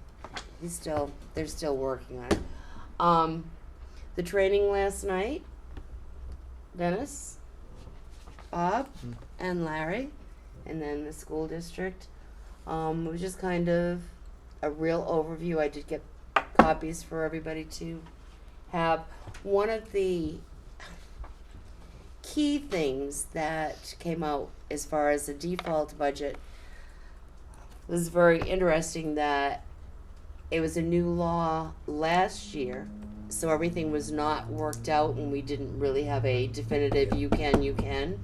they're still working on it. The training last night, Dennis, Bob, and Larry, and then the school district. It was just kind of a real overview. I did get copies for everybody to have. One of the key things that came out as far as the default budget was very interesting that it was a new law last year, so everything was not worked out and we didn't really have a definitive you can.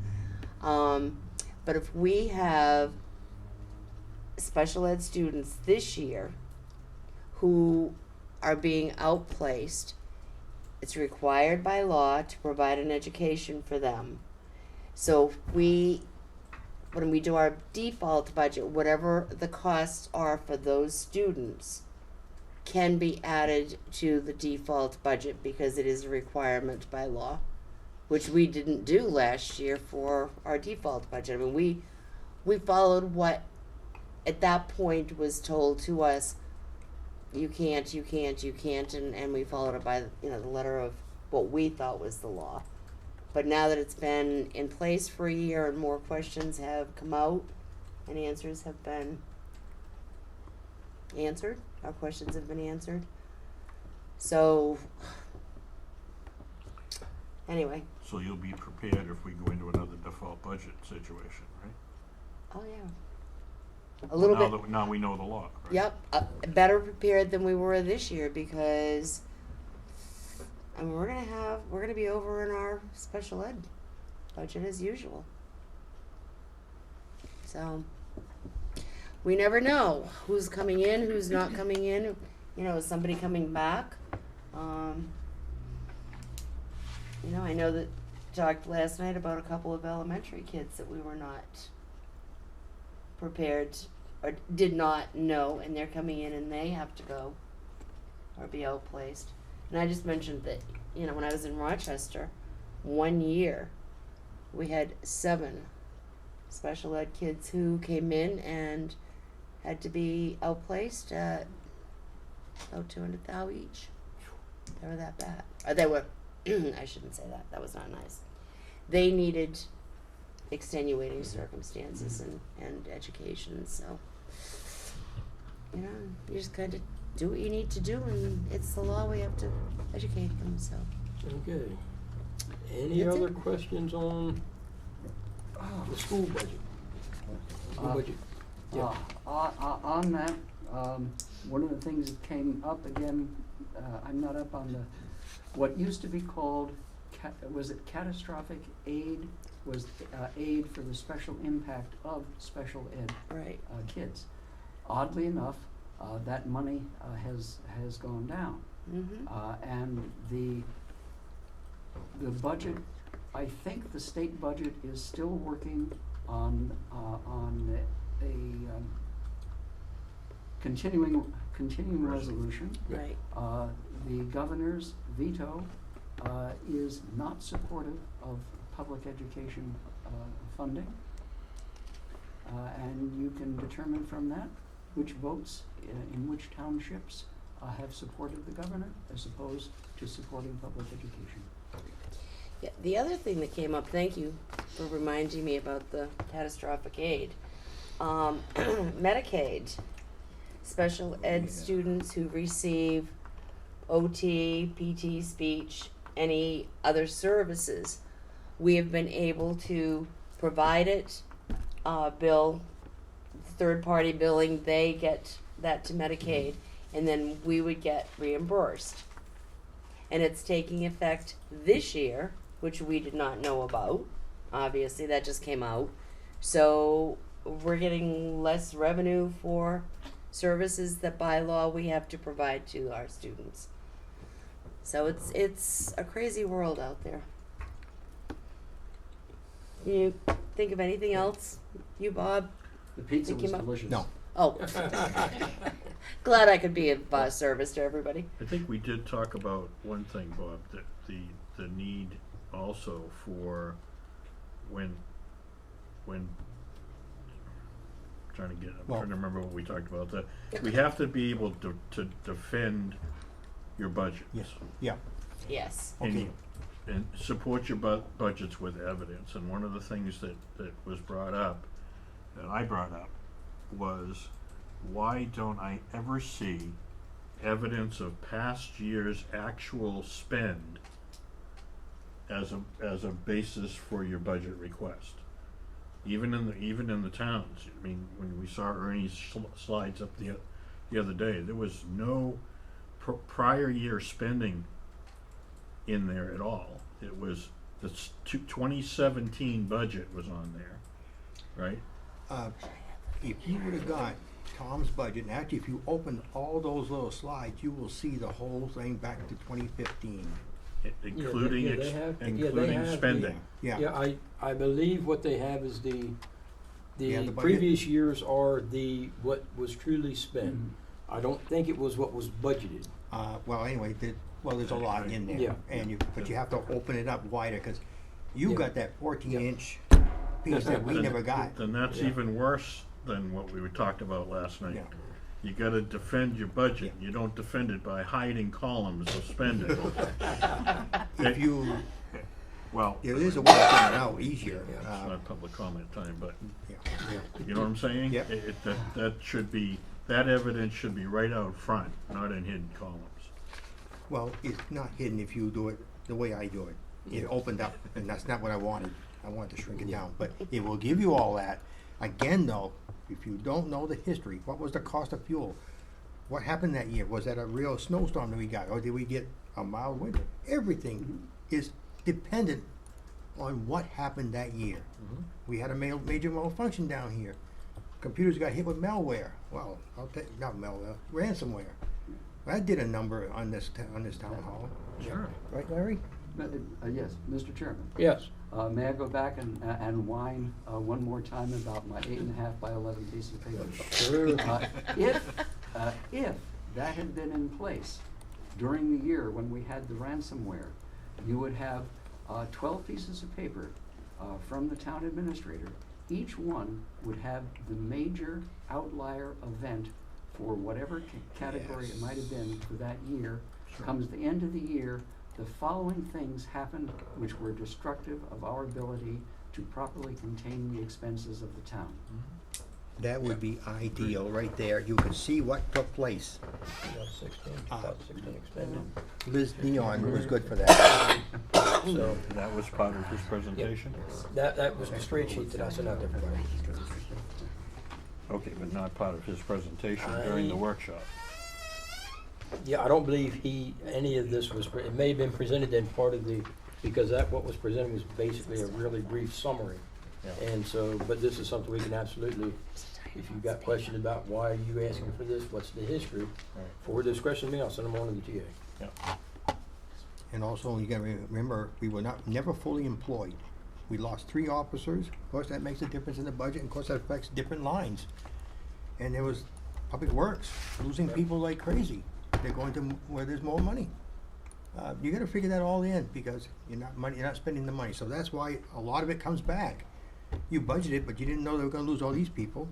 But if we have special ed students this year who are being outplaced, it's required by law to provide an education for them. So when we do our default budget, whatever the costs are for those students can be added to the default budget because it is a requirement by law, which we didn't do last year for our default budget. I mean, we followed what at that point was told to us, you can't, and we followed it by, the letter of what we thought was the law. But now that it's been in place for a year and more questions have come out and answers have been answered, our questions have been answered. So, anyway. So you'll be prepared if we go into another default budget situation, right? Oh, yeah. A little Now bit. now we know the law, right? Yep, better prepared than we were this year because we're gonna be over in our special ed budget as usual. So we never know who's coming in, who's not coming in. Is somebody coming back? I know that talked last night about a couple of elementary kids that we were not prepared or did not know, and they're coming in and they have to go or be outplaced. And I just mentioned that, when I was in Rochester, 1 year, we had 7 special ed kids who came in and had to be outplaced at about $200,000 each. They were that bad. They were, I shouldn't say that. That was not nice. They needed extenuating circumstances and education. So, you just kind of do what you need to do, and it's the law. We have to educate them. So. Okay. Any That's other it. questions on the school budget? School budget. Yeah. On that, one of the things that came up again, I'm not up on what used to be called, was it catastrophic aid? Was aid for the special impact of special ed Right. kids. Oddly enough, that money has gone down. Mm-hmm. And the budget, I think the state budget is still working on a continuing resolution. Right. The governor's veto is not supportive of public education funding. And you can determine from that which votes in which townships have supported the governor as opposed to supporting public education. Yeah, the other thing that came up, thank you for reminding me about the catastrophic aid. Medicaid, special ed students who receive OT, PT, speech, any other services, we have been able to provide it, bill, third-party billing, they get that to Medicaid, and then we would get reimbursed. And it's taking effect this year, which we did not know about. Obviously, that just came out. So we're getting less revenue for services that by law we have to provide to our students. So it's a crazy world out there. You think of anything else? You, Bob? The pizza Think was him up? delicious. No. Oh. Glad I could be of service to everybody. I think we did talk about one thing, Bob, that the need also for when I'm trying to remember what we talked about, that we have to be able to defend your budget. Yes. Yeah. Yes. Okay. And support your budgets with evidence. And one of the things that was brought up, that I brought up, was why don't I ever see evidence of past year's actual spend as a basis for your budget request? Even in the towns. I mean, when we saw Ernie's slides up the the other day, there was no prior year spending in there at all. It was, the 2017 budget was on there, right? If you would have got Tom's budget, and actually if you open all those little slides, you will see the whole thing back to 2015. Including, they have- yeah, they including have the- spending. Yeah. Yeah, I believe what they have is Yeah, the the budget. previous years are what was truly spent. Mhm. I don't think it was what was budgeted. Well, anyway, there's a lot in there. Yeah. But you have to open it up wider, because you Yeah. got that 14-inch Yeah. piece that we Then- never got. Then that's Yeah. even worse than what we talked about last night. Yeah. You gotta defend your budget. You don't defend it by hiding columns of spending. If you, Well, there is a way of getting it out easier. it's Uh, not public comment time, but yeah. you know what I'm saying? Yep. That should be, that evidence should be right out front, not in hidden columns. Well, it's not hidden if you do it the way I do it. It opened up, and that's not what I wanted. I wanted to shrink it down, but it will give you all that. Again, though, if you don't know the history, what was the cost of fuel? What happened that year? Was that a real snowstorm that we got, or did we get a mild winter? Everything is dependent on what happened that year. We had a major malfunction down here. Computers got hit with malware. Well, not malware, ransomware. That did a number on this town hall. Sure. Right, Larry? Yes, Mr. Chairman. Yes. May I go back and whine one more time about my 8.5 by 11 piece of paper? Sure. If that had been in place during the year when we had the ransomware, you would have 12 pieces of paper from the town administrator. Each one would have the major outlier event for whatever category it might have been for that year. Comes the end of the year, the following things happened which were destructive of our ability to properly contain the expenses of the town. That would be ideal, right there. You can see what took place. 16 expended. Liz Dion was good for that. So That was part of his presentation? that was the straight sheet that I sent out to everybody. Okay, but not part of his presentation during the workshop. Yeah, I don't believe any of this was, it may have been presented in part of because what was presented was basically a really brief summary. Yeah. And so, but this is something we can absolutely, if you've got questions about why are you asking for this, what's the history, Right. forward this question to me, I'll send them on to the TA. Yeah. And also, you gotta remember, we were never fully employed. We lost 3 officers. Of course, that makes a difference in the budget, and of course, that affects different lines. And there was Public Works, losing people like crazy. They're going to where there's more money. You gotta figure that all in, because you're not spending the money. So that's why a lot of it comes back. You budgeted, but you didn't know they were gonna lose all these people.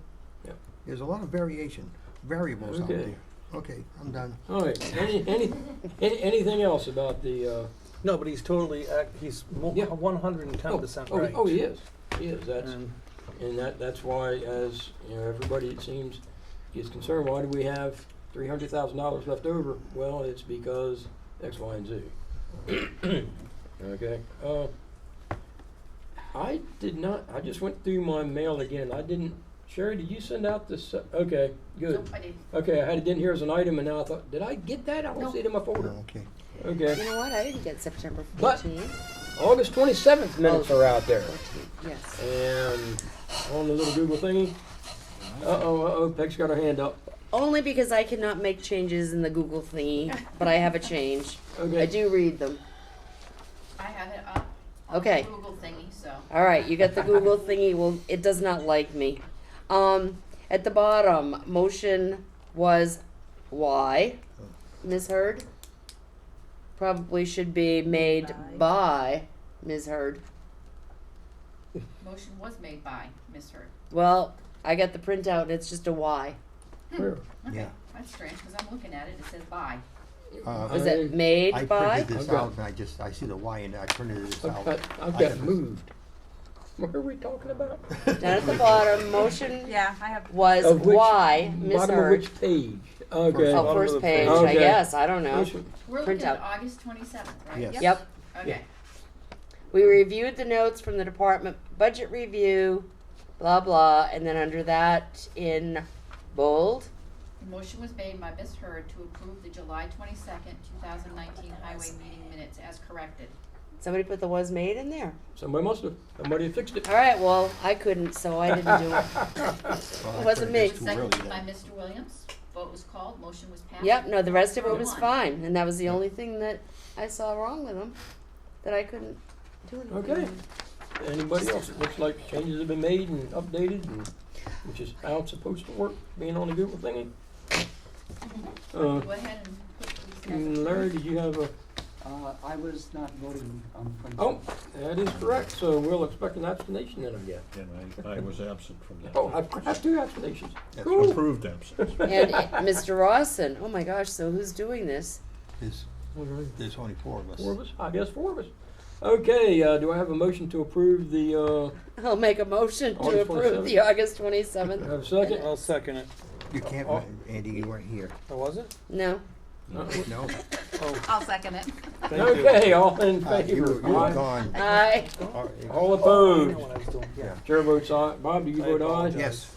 Yep. There's a lot of variables out Okay. there. Okay, I'm done. All right, anything else about the, No, but he's totally, he's Yeah. 110% oh, right. oh, he is, that's, And and that's why, as, you know, everybody, it seems, is concerned, why do we have $300,000 left over? Well, it's because X, Y, and Z. Okay, I just went through my mail again, Sherry, did you send out this, okay, good. Nope, I didn't. Okay, I had it in here as an item, and now I thought, did I get that? I don't Nope. see it in my folder. Okay. Okay, You know what? I didn't get September But- 14th. August 27th minutes are out there. 14th, yes. And on the little Google thingy. Peg's got her hand up. Only because I cannot make changes in the Google thingy, but I have a change. Okay. I do read them. I have it up on Okay. the Google thingy, so. All right, you got the Google thingy. Well, it does not like me. At the bottom, motion was Y. Ms. Heard? Probably should be made by Ms. Heard. Motion was made by Ms. Hurd. Well, I got the printout and it's just a Y. Where? Okay, Yeah. that's strange, because I'm looking at it, it says by. Was it made I by? printed this Okay. out, and I see the Y in it. I printed this out. I've I got got- moved. What are we talking about? Down at the bottom, motion Yeah, I have, was Of which- Y, Ms. Bottom of Heard. which page? Okay. Oh, Bottom of first the page, page. I Okay. guess. I don't know. Motion- We're looking at Printout. August 27th, right? Yes. Yep. Okay. We reviewed the notes from the department budget review, blah, blah, and then under that in bold, The motion was made by Ms. Hurd to approve the July 22nd, 2019 highway meeting minutes as corrected. Somebody put the was made in there. Somebody must have, somebody fixed it. All right, well, I couldn't, so I didn't do it. Well, It wasn't me. it's too early Seconded by then. Mr. Williams. Vote was called. Motion was passed. Yep, no, the rest of it was 4-1. fine, and that was the only thing that I saw wrong with them, that I couldn't do anything Okay. with. Anybody else? It looks like changes have been made and updated, and which is how it's supposed to work, being on the Google thingy. Go ahead and put these guys. Larry, did you have a, I was not voting on Prince. oh, that is correct, so we'll expect an abstination then, I guess. And I was absent from that. Oh, I've got 2 abstentions. That's Cool. Approved absence. And Mr. Rawson, oh my gosh, so who's doing this? There's only 4 of us. 4 of us? I guess 4 of us. Okay, do I have a motion to approve the, I'll make a motion to August approve 27th? the August do I 27th. have a second? I'll second it. You can't, Oh. Andy, you weren't here. Oh, was it? No, No? I'll second it. Thank you. Okay, all in You favor? were Aye. gone. aye. All I opposed? know what I was doing. Yeah. Chair votes aye. Bob, do you I vote aye? apologize.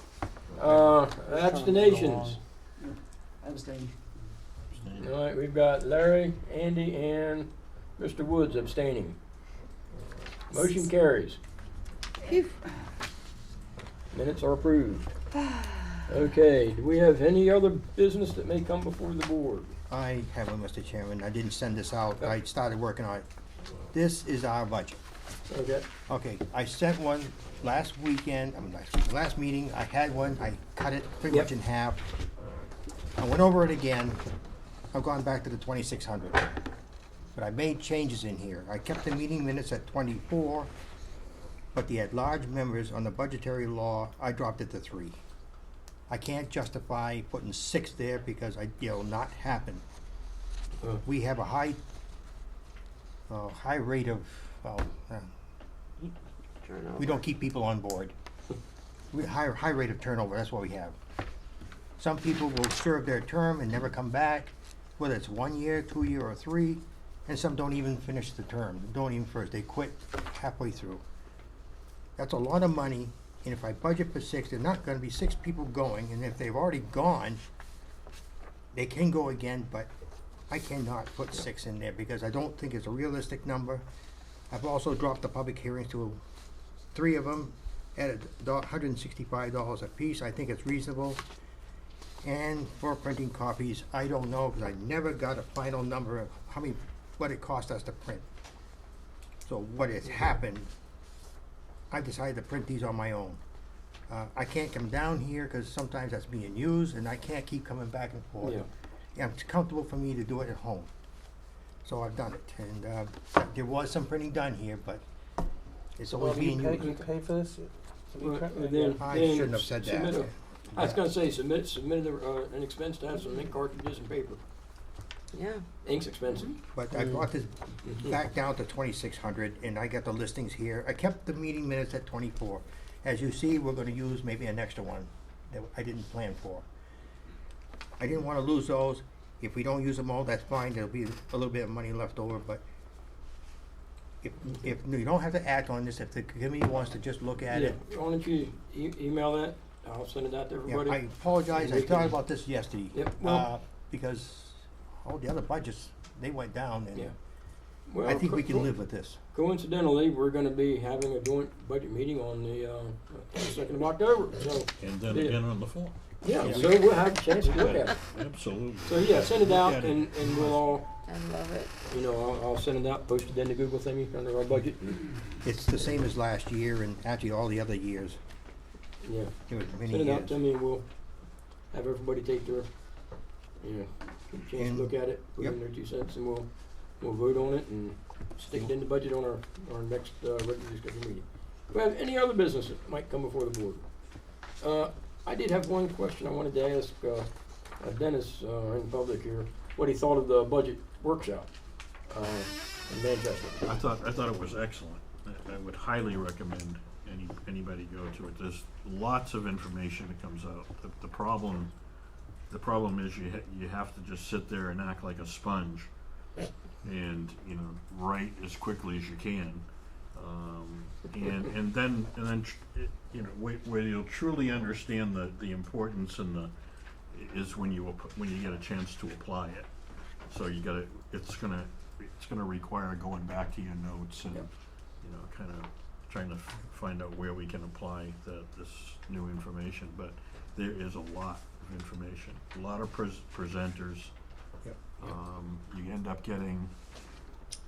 Yes. Abstentions. Abstain. All right, we've got Larry, Andy, and Mr. Woods abstaining. Motion carries. Phew. Minutes are approved. Okay, do we have any other business that may come before the board? I have one, Mr. Chairman. I didn't send this out. I started working on it. This is our budget. Okay, Okay, I sent one last weekend, last meeting, I had one, I cut it pretty much Yep. in half. I went over it again. I've gone back to the 2600. But I made changes in here. I kept the meeting minutes at 24, but the at-large members on the budgetary law, I dropped it to 3. I can't justify putting 6 there because it'll not happen. Uh. We have a high rate of, we don't keep people on board. We high rate of turnover, that's what we have. Some people will serve their term and never come back, whether it's 1 year, 2 year, or 3, and some don't even finish the term, don't even first, they quit halfway through. That's a lot of money, and if I budget for 6, there's not gonna be 6 people going, and if they've already gone, they can go again, but I cannot put 6 in there because I don't think it's a realistic number. I've also dropped the public hearings to 3 of them at $165 a piece. I think it's reasonable. And for printing copies, I don't know because I never got a final number of what it cost us to print. So what has happened, I decided to print these on my own. I can't come down here because sometimes that's being used and I can't keep coming back and forth. Yeah. It's comfortable for me to do it at home. So I've done it, and there was some printing done here, but it's So always Bob, you being pay, you used. pay for this? Well, and then- I then shouldn't have said that. submit I was gonna say, submit an expense to have some ink cartridges and paper. Yeah, Ink's expensive. But I brought this back down to 2,600, and I got the listings here. I kept the meeting minutes at 24. As you see, we're gonna use maybe an extra one that I didn't plan for. I didn't wanna lose those. If we don't use them all, that's fine, there'll be a little bit of money left over, but if you don't have to act on this, if the committee wants to just look at Yeah, it. why don't you email that? I'll send it out to Yeah, everybody. I apologize, I thought about this yesterday. Yep, well- Because all the other budgets, they went down, Yeah. and Well, I think we can live with this. Coincidentally, we're gonna be having a joint budget meeting on the 22nd of October, so, And then Yeah. again on the phone. yeah, so we'll have a chance to look at it. Absolutely. So, yeah, send it out Look at it. and we'll all, I love it. I'll send it out, post it in the Google thingy under our budget. It's the same as last year and actually all the other years. Yeah, It was many send it out years. to me and we'll have everybody take their, get a chance And- to look at it, put in yep. their 2 cents, and we'll vote on it and stick it in the budget on our next regularly scheduled meeting. Do we have any other business that might come before the board? I did have one question I wanted to ask Dennis in public here, what he thought of the budget workshop in Manchester. I thought it was excellent. I would highly recommend anybody go to it. There's lots of information that comes out. The problem is you have to just sit there and act like a sponge and, write as quickly as you can. And then where you'll truly understand the importance and is when you get a chance to apply it. So it's gonna require going back to your notes and, Yep. kind of trying to find out where we can apply this new information, but there is a lot of information, a lot of presenters. Yep. You end up getting,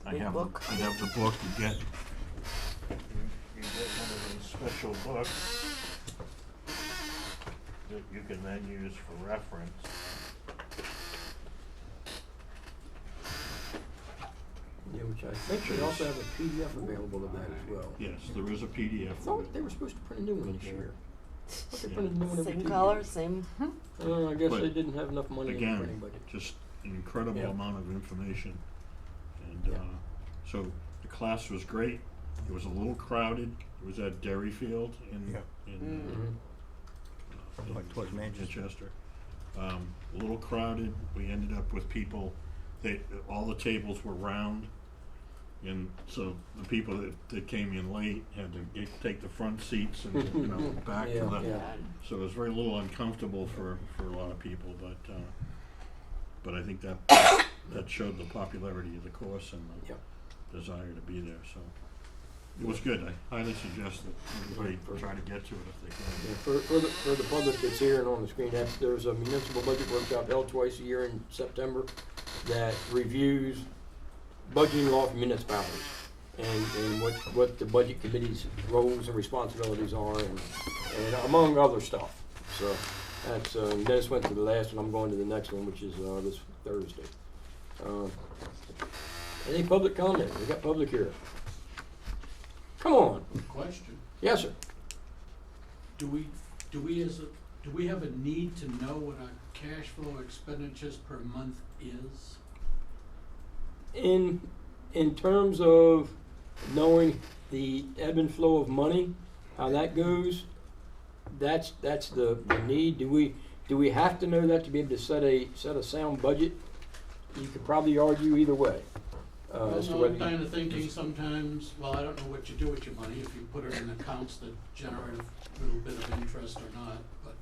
I Big have book. the book, you get one of those special books that you can then use for reference. Yeah, which I think they also have a PDF available of that as well. Yes, there is a PDF. I thought they were supposed to print a new one this year. I thought they Yeah. printed a new one every 2 Same years. color, same. I guess But they didn't have enough money in the printing Again, budget. just an incredible Yeah. amount of information. And, Yeah. so the class was great. It was a little crowded. It was at Derryfield in, Yeah. Mhm. Like towards Manchester. A little crowded. We ended up with people, all the tables were round. And so the people that came in late had to take the front seats and, back to Yeah, the, yeah. so it was very little uncomfortable for a lot of people, but I think that showed the popularity of the course and the Yep. desire to be there, so. It was good. I highly suggest that everybody try to get to it if they can. Yeah, for the public that's here and on the screen, there's a municipal budget workshop held twice a year in September that reviews budgeting law for municipalities and what the budget committee's roles and responsibilities are and among other stuff. So that's, Dennis went to the last one, I'm going to the next one, which is, this Thursday. Any public comment? We got public here. Come on. Question, Yes, sir. do we have a need to know what our cash flow expenditures per month is? In terms of knowing the ebb and flow of money, how that goes, that's the need. Do we have to know that to be able to set a sound budget? You could probably argue either way. As to Well, whether I'm you- kinda thinking sometimes, well, I don't know what you do with your money, if you put it in accounts that generate a little bit of interest or not, but,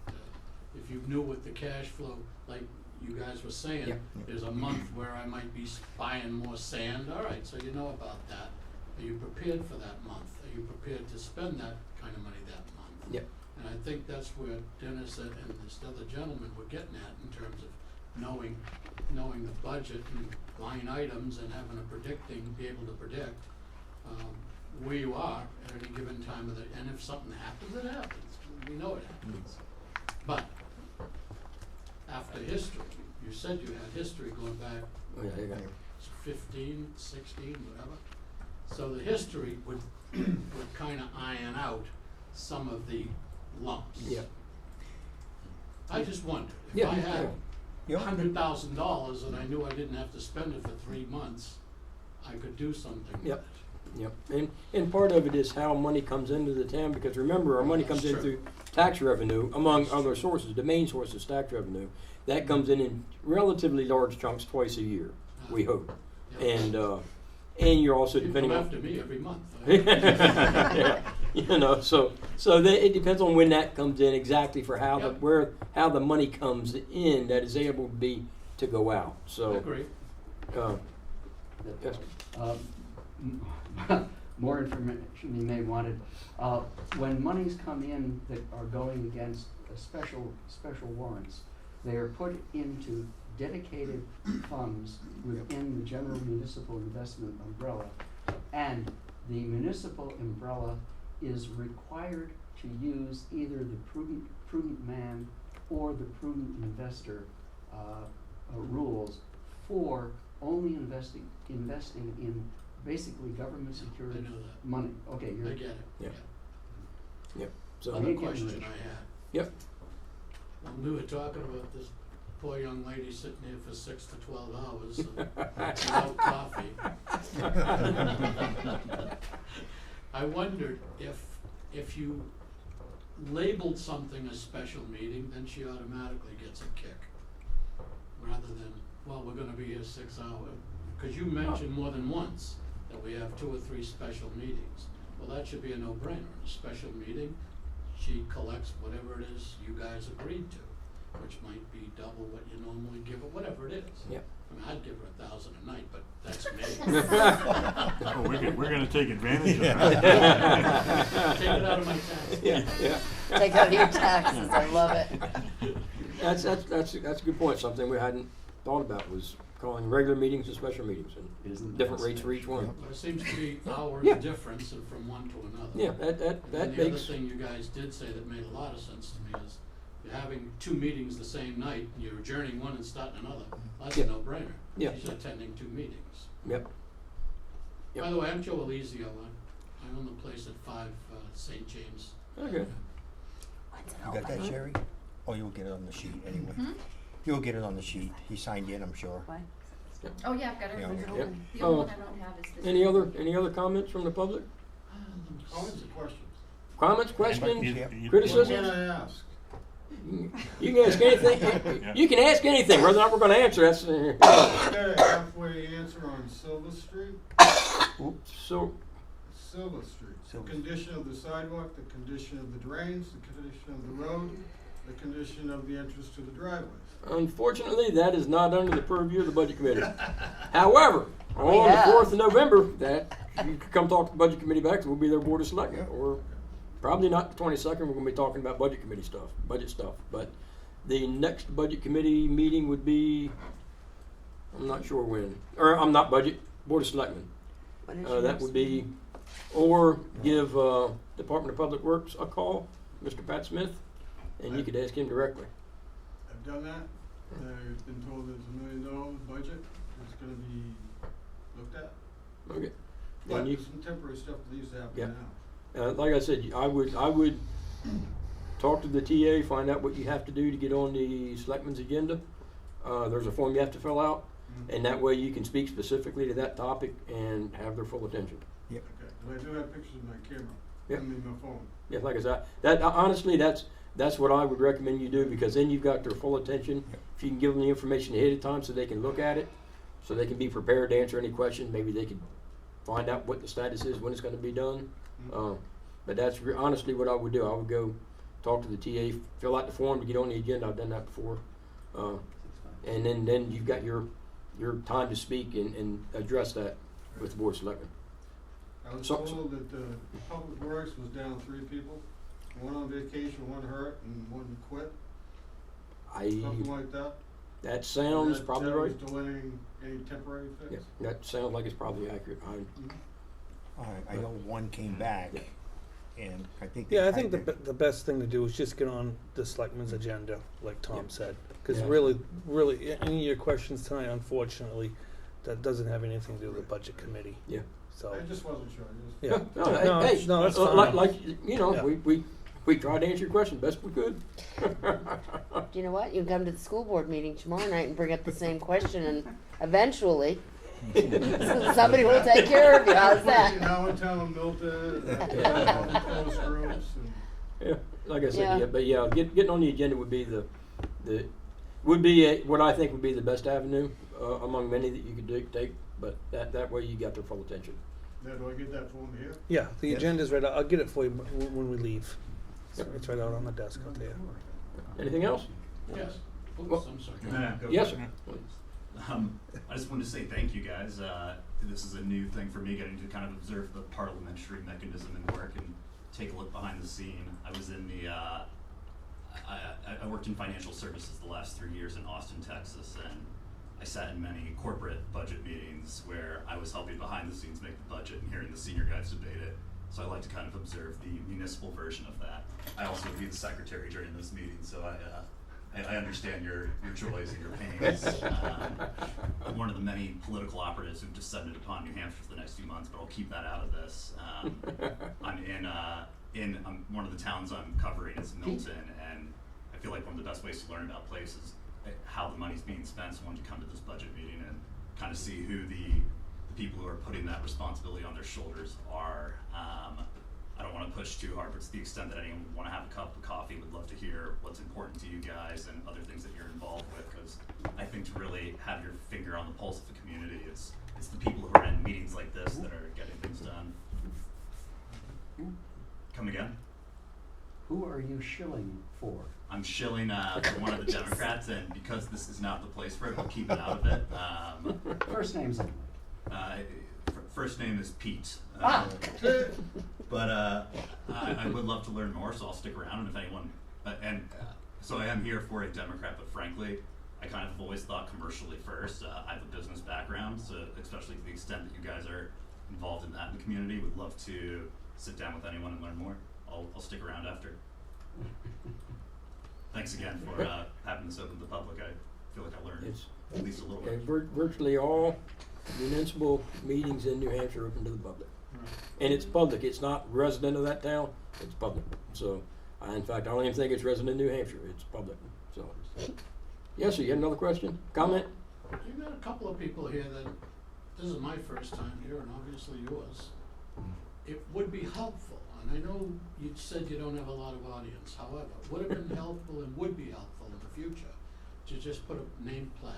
if you knew what the cash flow, like you guys were saying, Yeah. there's a month where I might be buying more sand, all right, so you know about that. Are you prepared for that month? Are you prepared to spend that kind of money that month? Yep. And I think that's where Dennis and this other gentleman were getting at in terms of knowing the budget and line items and having be able to predict, where you are at any given time of the, and if something happens, it happens. We know it happens. But after history, you said you had history going back Oh, yeah, you got it. 15, 16, whatever. So the history would kind of iron out some of the lumps. Yeah. I just wondered, if Yeah, I had Yeah. $100,000 and I knew I didn't have to spend it for 3 months, I could do something with Yep. it. Yep, and part of it is how money comes into the town, because remember, our money comes in That's through true. tax revenue, among That's other true. sources. The main source is tax revenue. That comes in relatively large chunks twice a year, we hope. Yep. And you're also You depending come on. after me every month. Yeah, so it depends on when that comes in exactly for how Yep. how the money comes in that is able to go out. I So, agree. yes. More information you may wanted. When monies come in that are going against special warrants, they are put into dedicated funds within the general municipal investment umbrella, and the municipal umbrella is required to use either the prudent man or the prudent investor rules for only investing in basically government secured I know that. money. Okay, I you're get it. Yeah. Yep. So, Other Make it question rich. I had. Yep. When we were talking about this poor young lady sitting here for 6 to 12 hours without coffee. I wondered if you labeled something a special meeting, then she automatically gets a kick. Rather than, well, we're gonna be here 6 hours. Cause you mentioned more than once that we have 2 or 3 special meetings. Well, that should be a no-brainer. In a special meeting, she collects whatever it is you guys agreed to. which might be double what you normally give her, whatever it is. Yep. I mean, I'd give her $1,000 a night, but that's me. Oh, we're gonna take advantage of that. Take it out of my tax. Yeah. Take out your taxes, I love it. That's a good point. Something we hadn't thought about was calling regular meetings and special meetings and different rates for each one. There seems to be hours Yeah. difference from one to another. Yeah, that And the other makes, thing you guys did say that made a lot of sense to me is you're having 2 meetings the same night, and you're adjourning one and starting another. That's Yeah. a no-brainer. Yeah. She's attending 2 meetings. yep. Yep. By the way, I'm Joe Elizio. I own the place at 5 St. James. Okay. You got that, Sherry? Oh, you'll get it on the sheet anyway. You'll get it on the sheet. He signed in, I'm sure. Oh, yeah, I've got it Yeah. original. Yep. The only one I don't have is this. Any other comments from the public? Comments or questions? Comments, questions, Yep. What criticisms? can I ask? You can ask anything. You can ask anything. Whether or not we're going to answer, that's I got a halfway answer on Silver Street. so. Silver Street. The Silver. condition of the sidewalk, the condition of the drains, the condition of the road, the condition of the entrance to the driveways. Unfortunately, that is not under the purview of the budget committee. However, We on the have. 4th of November, that you can come talk to the budget committee back. We'll be their board of selectmen, or probably not the 22nd. We're going to be talking about budget committee stuff, budget stuff. But the next budget committee meeting would be, I'm not sure when, or I'm not budget, board of selectmen. When is your That next would be, or give Department of Public Works a call, Mr. Pat Smith, and you could ask him directly. I've done that. I've been told there's $1 million budget that's gonna be looked at. Okay. But And you, there's some temporary stuff that needs to happen Yeah. now. like I said, I would talk to the TA, find out what you have to do to get on the selectmen's agenda. There's a form you have to fill out, and that way you can speak specifically to that topic and have their full attention. Okay, but I do have pictures of my camera. Yeah. I mean, my phone. Yeah, like I said, that honestly, that's what I would recommend you do, because then you've got their full attention. If you can give them the information ahead of time so they can look at it, so they can be prepared to answer any questions, maybe they could find out what the status is, when it's going to be done. But that's honestly what I would do. I would go talk to the TA, fill out the form to get on the agenda. I've done that before. And then you've got your time to speak and address that with the board of selectmen. I was So- told that Public Works was down 3 people. One on vacation, one hurt, and one quit. Something like that. That sounds That- probably that right. was delaying any temporary fix. Yeah, that sounds like it's probably accurate. All right, I know one came back, and I think. Yeah, I think the best thing to do is just get on the selectmen's agenda, like Tom Yeah. said. Because Yeah. really, any of your questions tonight, unfortunately, that doesn't have anything to do with the budget committee. Yeah. So, I just wasn't sure. yeah. No, No, hey, no, that's like, fine. like, you know, Yeah. we tried to answer your question best we could. Do you know what? You can come to the school board meeting tomorrow night and bring up the same question, and eventually somebody will take care of you. How's that? Now in town of Milton, all the close groups, and Yeah, like I said, Yeah. yeah, but yeah, getting on the agenda would be what I think would be the best avenue among many that you could take. But that way you got their full attention. now do I get that form here? Yeah, the Yes. agenda's right out. I'll get it for you when we leave. Yep. It's right out on the desk out there. Anything else? Yes. Well- Oops, I'm sorry. Yes, sir. I just wanted to say thank you guys. This is a new thing for me, getting to kind of observe the parliamentary mechanism and work and take a look behind the scene. I was in the, I worked in financial services the last 3 years in Austin, Texas, and I sat in many corporate budget meetings where I was helping behind the scenes make the budget and hearing the senior guys debate it. So I like to kind of observe the municipal version of that. I also would be the secretary during those meetings, so I understand your joys and your pains. I'm one of the many political operatives who've descended upon New Hampshire for the next few months, but I'll keep that out of this. I'm one of the towns I'm covering is Milton, and I feel like one of the best ways to learn about places how the money's being spent. So I wanted to come to this budget meeting and kind of see who the people who are putting that responsibility on their shoulders are. I don't want to push too hard, but to the extent that anyone would want to have a cup of coffee, would love to hear what's important to you guys and other things that you're involved with, because I think to really have your finger on the pulse of the community, it's the people who are in meetings like this that are getting things done. Come again? Who are you shilling for? I'm shilling for one of the Democrats, and because this is not the place for it, we'll keep it out of it. First names only. First name is Pete. But I would love to learn more, so I'll stick around. And if anyone, so I am here for a Democrat, but frankly, I kind of have always thought commercially first. I have a business background, so especially to the extent that you guys are involved in that in the community, would love to sit down with anyone and learn more. I'll stick around after. Thanks again for having this open to the public. I feel like I learned at least a little Okay, bit. virtually all municipal meetings in New Hampshire are open to the public. And it's public, it's not resident of that town, it's public. So, in fact, I don't even think it's resident of New Hampshire, it's public, so. Yes, sir, you had another question, comment? You got a couple of people here that, this is my first time here and obviously yours. It would be helpful, and I know you said you don't have a lot of audience, however, would have been helpful and would be helpful in the future to just put a name plaque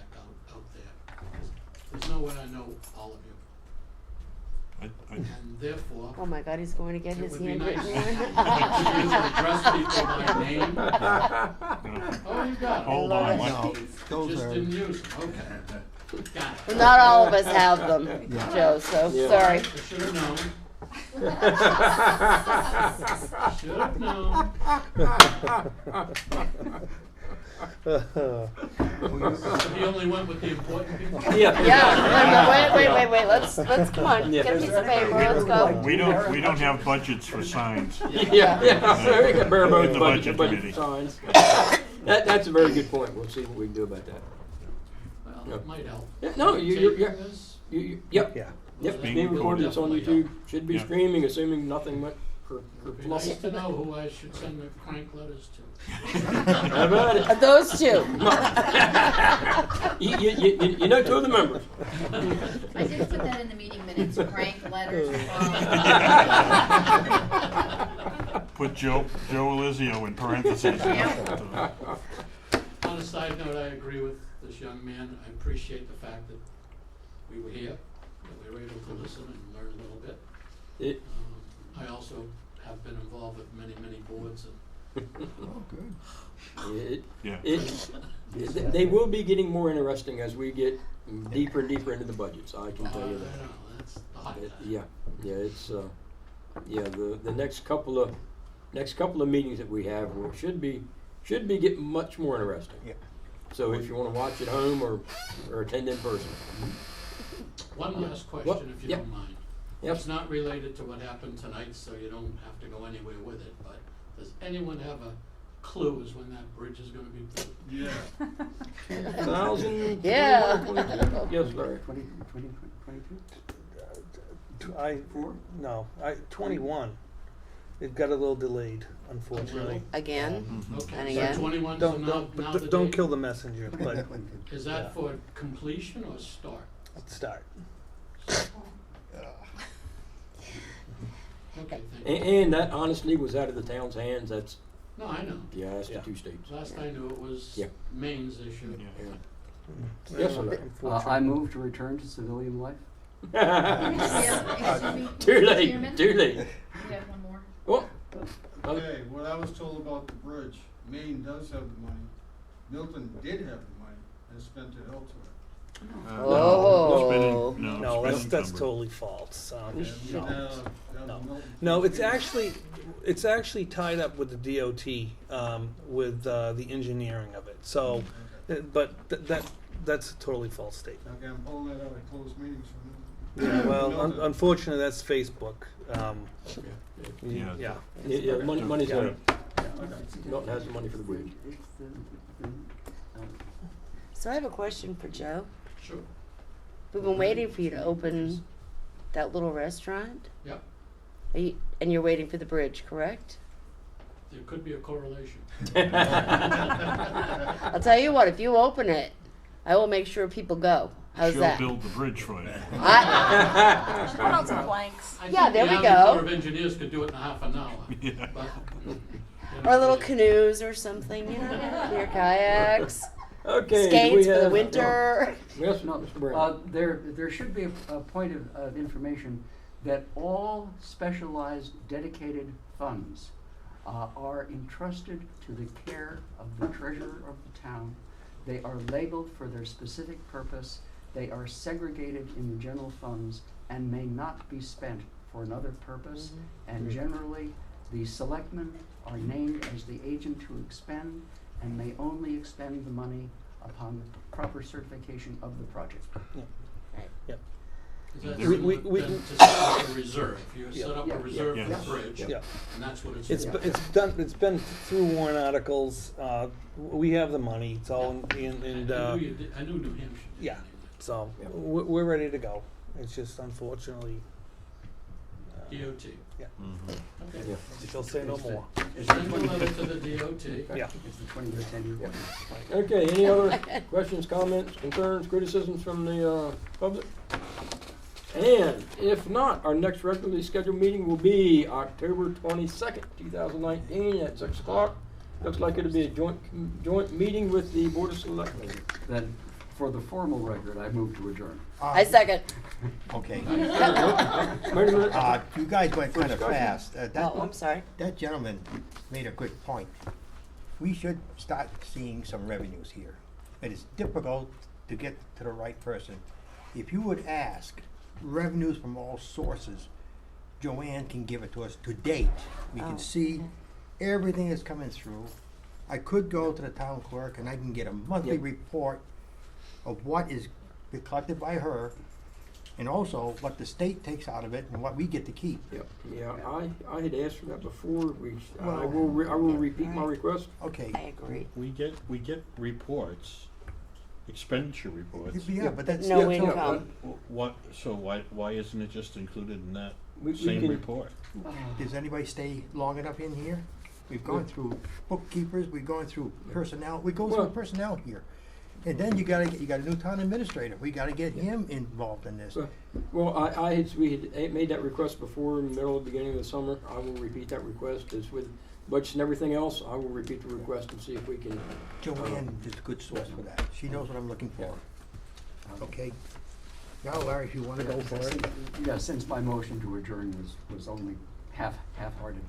out there. There's no way I know all of you. And therefore, Oh my God, he's going to get it his would be handwritten nice one. to use and address people by name. Oh, you got it. Hold love on, it. what? No, those Just are, didn't use them, okay. Got it. Well, not all of us have them, Joe, so Yeah. sorry. I should have known. Should have known. He only went with the important people. Yeah, wait, let's, come on, Yeah. get a piece of paper, let's go. We don't have budgets for signs. Yeah, we got bare bones With the budget, budget budget committee. signs. That's a very good point, we'll see what we can do about that. Well, it might help. Yeah, no, you're, Taping this, yep, Yeah. yep, it's Being being recorded, it's on recorded. YouTube, should be Yeah. streaming, assuming nothing went for it'd be plus. nice to know who I should send the crank letters to. How about it? Those two. You know two of the members. I did put that in the meeting minutes, crank letters Put Joe Elizio in parentheses. Yeah. On a side note, I agree with this young man. I appreciate the fact that we were here, that we were able to listen and learn a little bit. It, I also have been involved with many, many boards and oh, good. Yeah. they will be getting more interesting as we get deeper and deeper into the budgets, I can tell you that. I know, that's the hot time. Yeah, it's, the next couple of meetings that we have should be getting much more interesting. Yeah. So if you wanna watch at home or attend in person. One last What? question, if you Yep. don't mind. Yep. It's not related to what happened tonight, so you don't have to go anywhere with it, but does anyone have a clue as when that bridge is gonna be built? Yeah. 1,000. Yeah. Yes, Larry. 21. It got a little delayed, unfortunately. Again, Okay, And so again? 21's Don't, now don't, the but don't date? kill the messenger, but Is that for completion or start? let's start. Okay, thank you. And that honestly was out of the town's hands, that's, No, I know. yeah, that's the Yeah. two states. Last I knew it was Yeah. Maine's issue. Yeah. Yeah. Yes, sir. Unfortunately. I move to return to civilian life. Excuse me, Too Mr. late, Chairman? too late. We have one more. Oh, Okay, what I was told about the bridge, Maine does have the money. Milton did have the money and spent it elsewhere. Oh. No, it's that's encumbered. totally false. And No. now, that No. was Milton. No, it's actually tied up with the DOT, with the engineering of it. So, but that's a totally false statement. Okay, I'm pulling that out of closed meetings from them. Yeah, well, Milton. unfortunately, that's Facebook. Yeah. Yeah. yeah, money's Yeah. there. Milton has the money for the bridge. So I have a question for Joe. Sure. We've been waiting for you to open that little restaurant. Yep, And you're waiting for the bridge, correct? there could be a correlation. I'll tell you what, if you open it, I will make sure people go. How's She'll that? build the bridge for you. Put out some planks. I Yeah, think there the we Army go. Corps of Engineers could do it in a half an hour, Yeah. but. Or little canoes or something, you know, your kayaks, Okay. do we skates for the have- winter. Yes, No, Mr. Brown. there should be a point of information that all specialized dedicated funds are entrusted to the care of the treasurer of the town. They are labeled for their specific purpose. They are segregated in the general funds and may not be spent for another purpose. And generally, the selectmen are named as the agent to expend and may only expend the money upon the proper certification of the project. Yep. Is that We- similar we- then to set up a reserve? You Yeah. set up Yeah. a reserve Yeah. for the bridge, Yeah. and that's what it's It's, for. it's been through warrant articles, we have the money, it's all in, I knew I knew New Hampshire. did yeah. anyway. so, we're ready to go. It's just unfortunately, DOT. Okay. she'll say no more. Send a letter to the DOT. Yeah. It's the 20-year tenure. Okay, any other questions, comments, concerns, criticisms from the public? And if not, our next regularly scheduled meeting will be October 22nd, 2019 at 6 o'clock. Looks like it'll be a joint meeting with the Board of Selectmen. Then, for the formal record, I move to adjourn. I second. Okay. Wait a minute. You guys went kind of Discussion. fast. Oh, I'm sorry. That gentleman made a good point. We should start seeing some revenues here. It is difficult to get to the right person. If you would ask revenues from all sources, Joanne can give it to us to date. We can see everything that's coming through. I could go to the town clerk and I can get a monthly Yep. report of what is collected by her and also what the state takes out of it and what we get to keep. Yep, yeah, I had asked for that before. I Well- will repeat my request. Okay. I agree. We get reports, expenditure reports. Yeah, but that's. No that's all- income. What, so why isn't it just included in that We same can- report? Does anybody stay long enough in here? We've gone through bookkeepers, we've gone through personnel, we go through Well- personnel here. And then you got a new town administrator, we gotta get him involved in this. So, well, we had made that request before in the middle of the beginning of the summer. I will repeat that request. As with budgets and everything else, I will repeat the request and see if we can. Joanne is a good source for that, she knows what I'm looking for. Okay? Now, Larry, if you wanna go for it. Yeah, since my motion to adjourn was only half-hearted.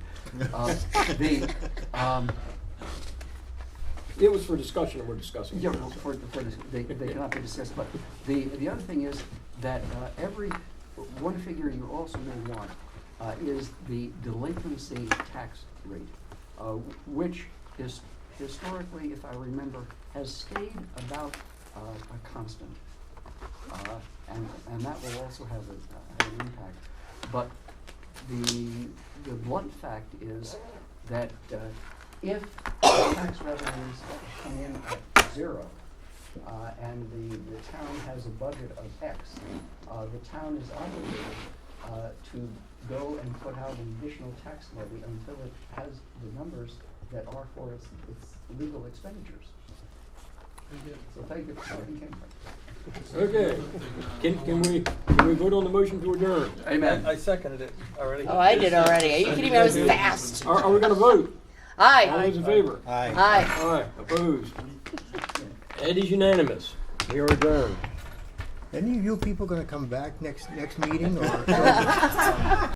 It was for discussion, and we're discussing. Yeah, well, for this, they cannot be discussed, but the other thing is that one figure you also may want is the delinquency tax rate, which is historically, if I remember, has stayed about a constant. And that will also have an impact. But the blunt fact is that if tax revenues come in at 0, and the town has a budget of X, the town is obligated to go and put out an additional tax levy until it has the numbers that are for its legal expenditures. So thank you for talking, Ken. Okay, can we vote on the motion to adjourn? Amen. I seconded it already. Oh, I did already. Are you kidding me? I was fast. Are we gonna vote? All Aye. those in favor? Aye. Aye. Aye, opposed? It is unanimous. We are adjourned. Any of you people gonna come back next meeting or?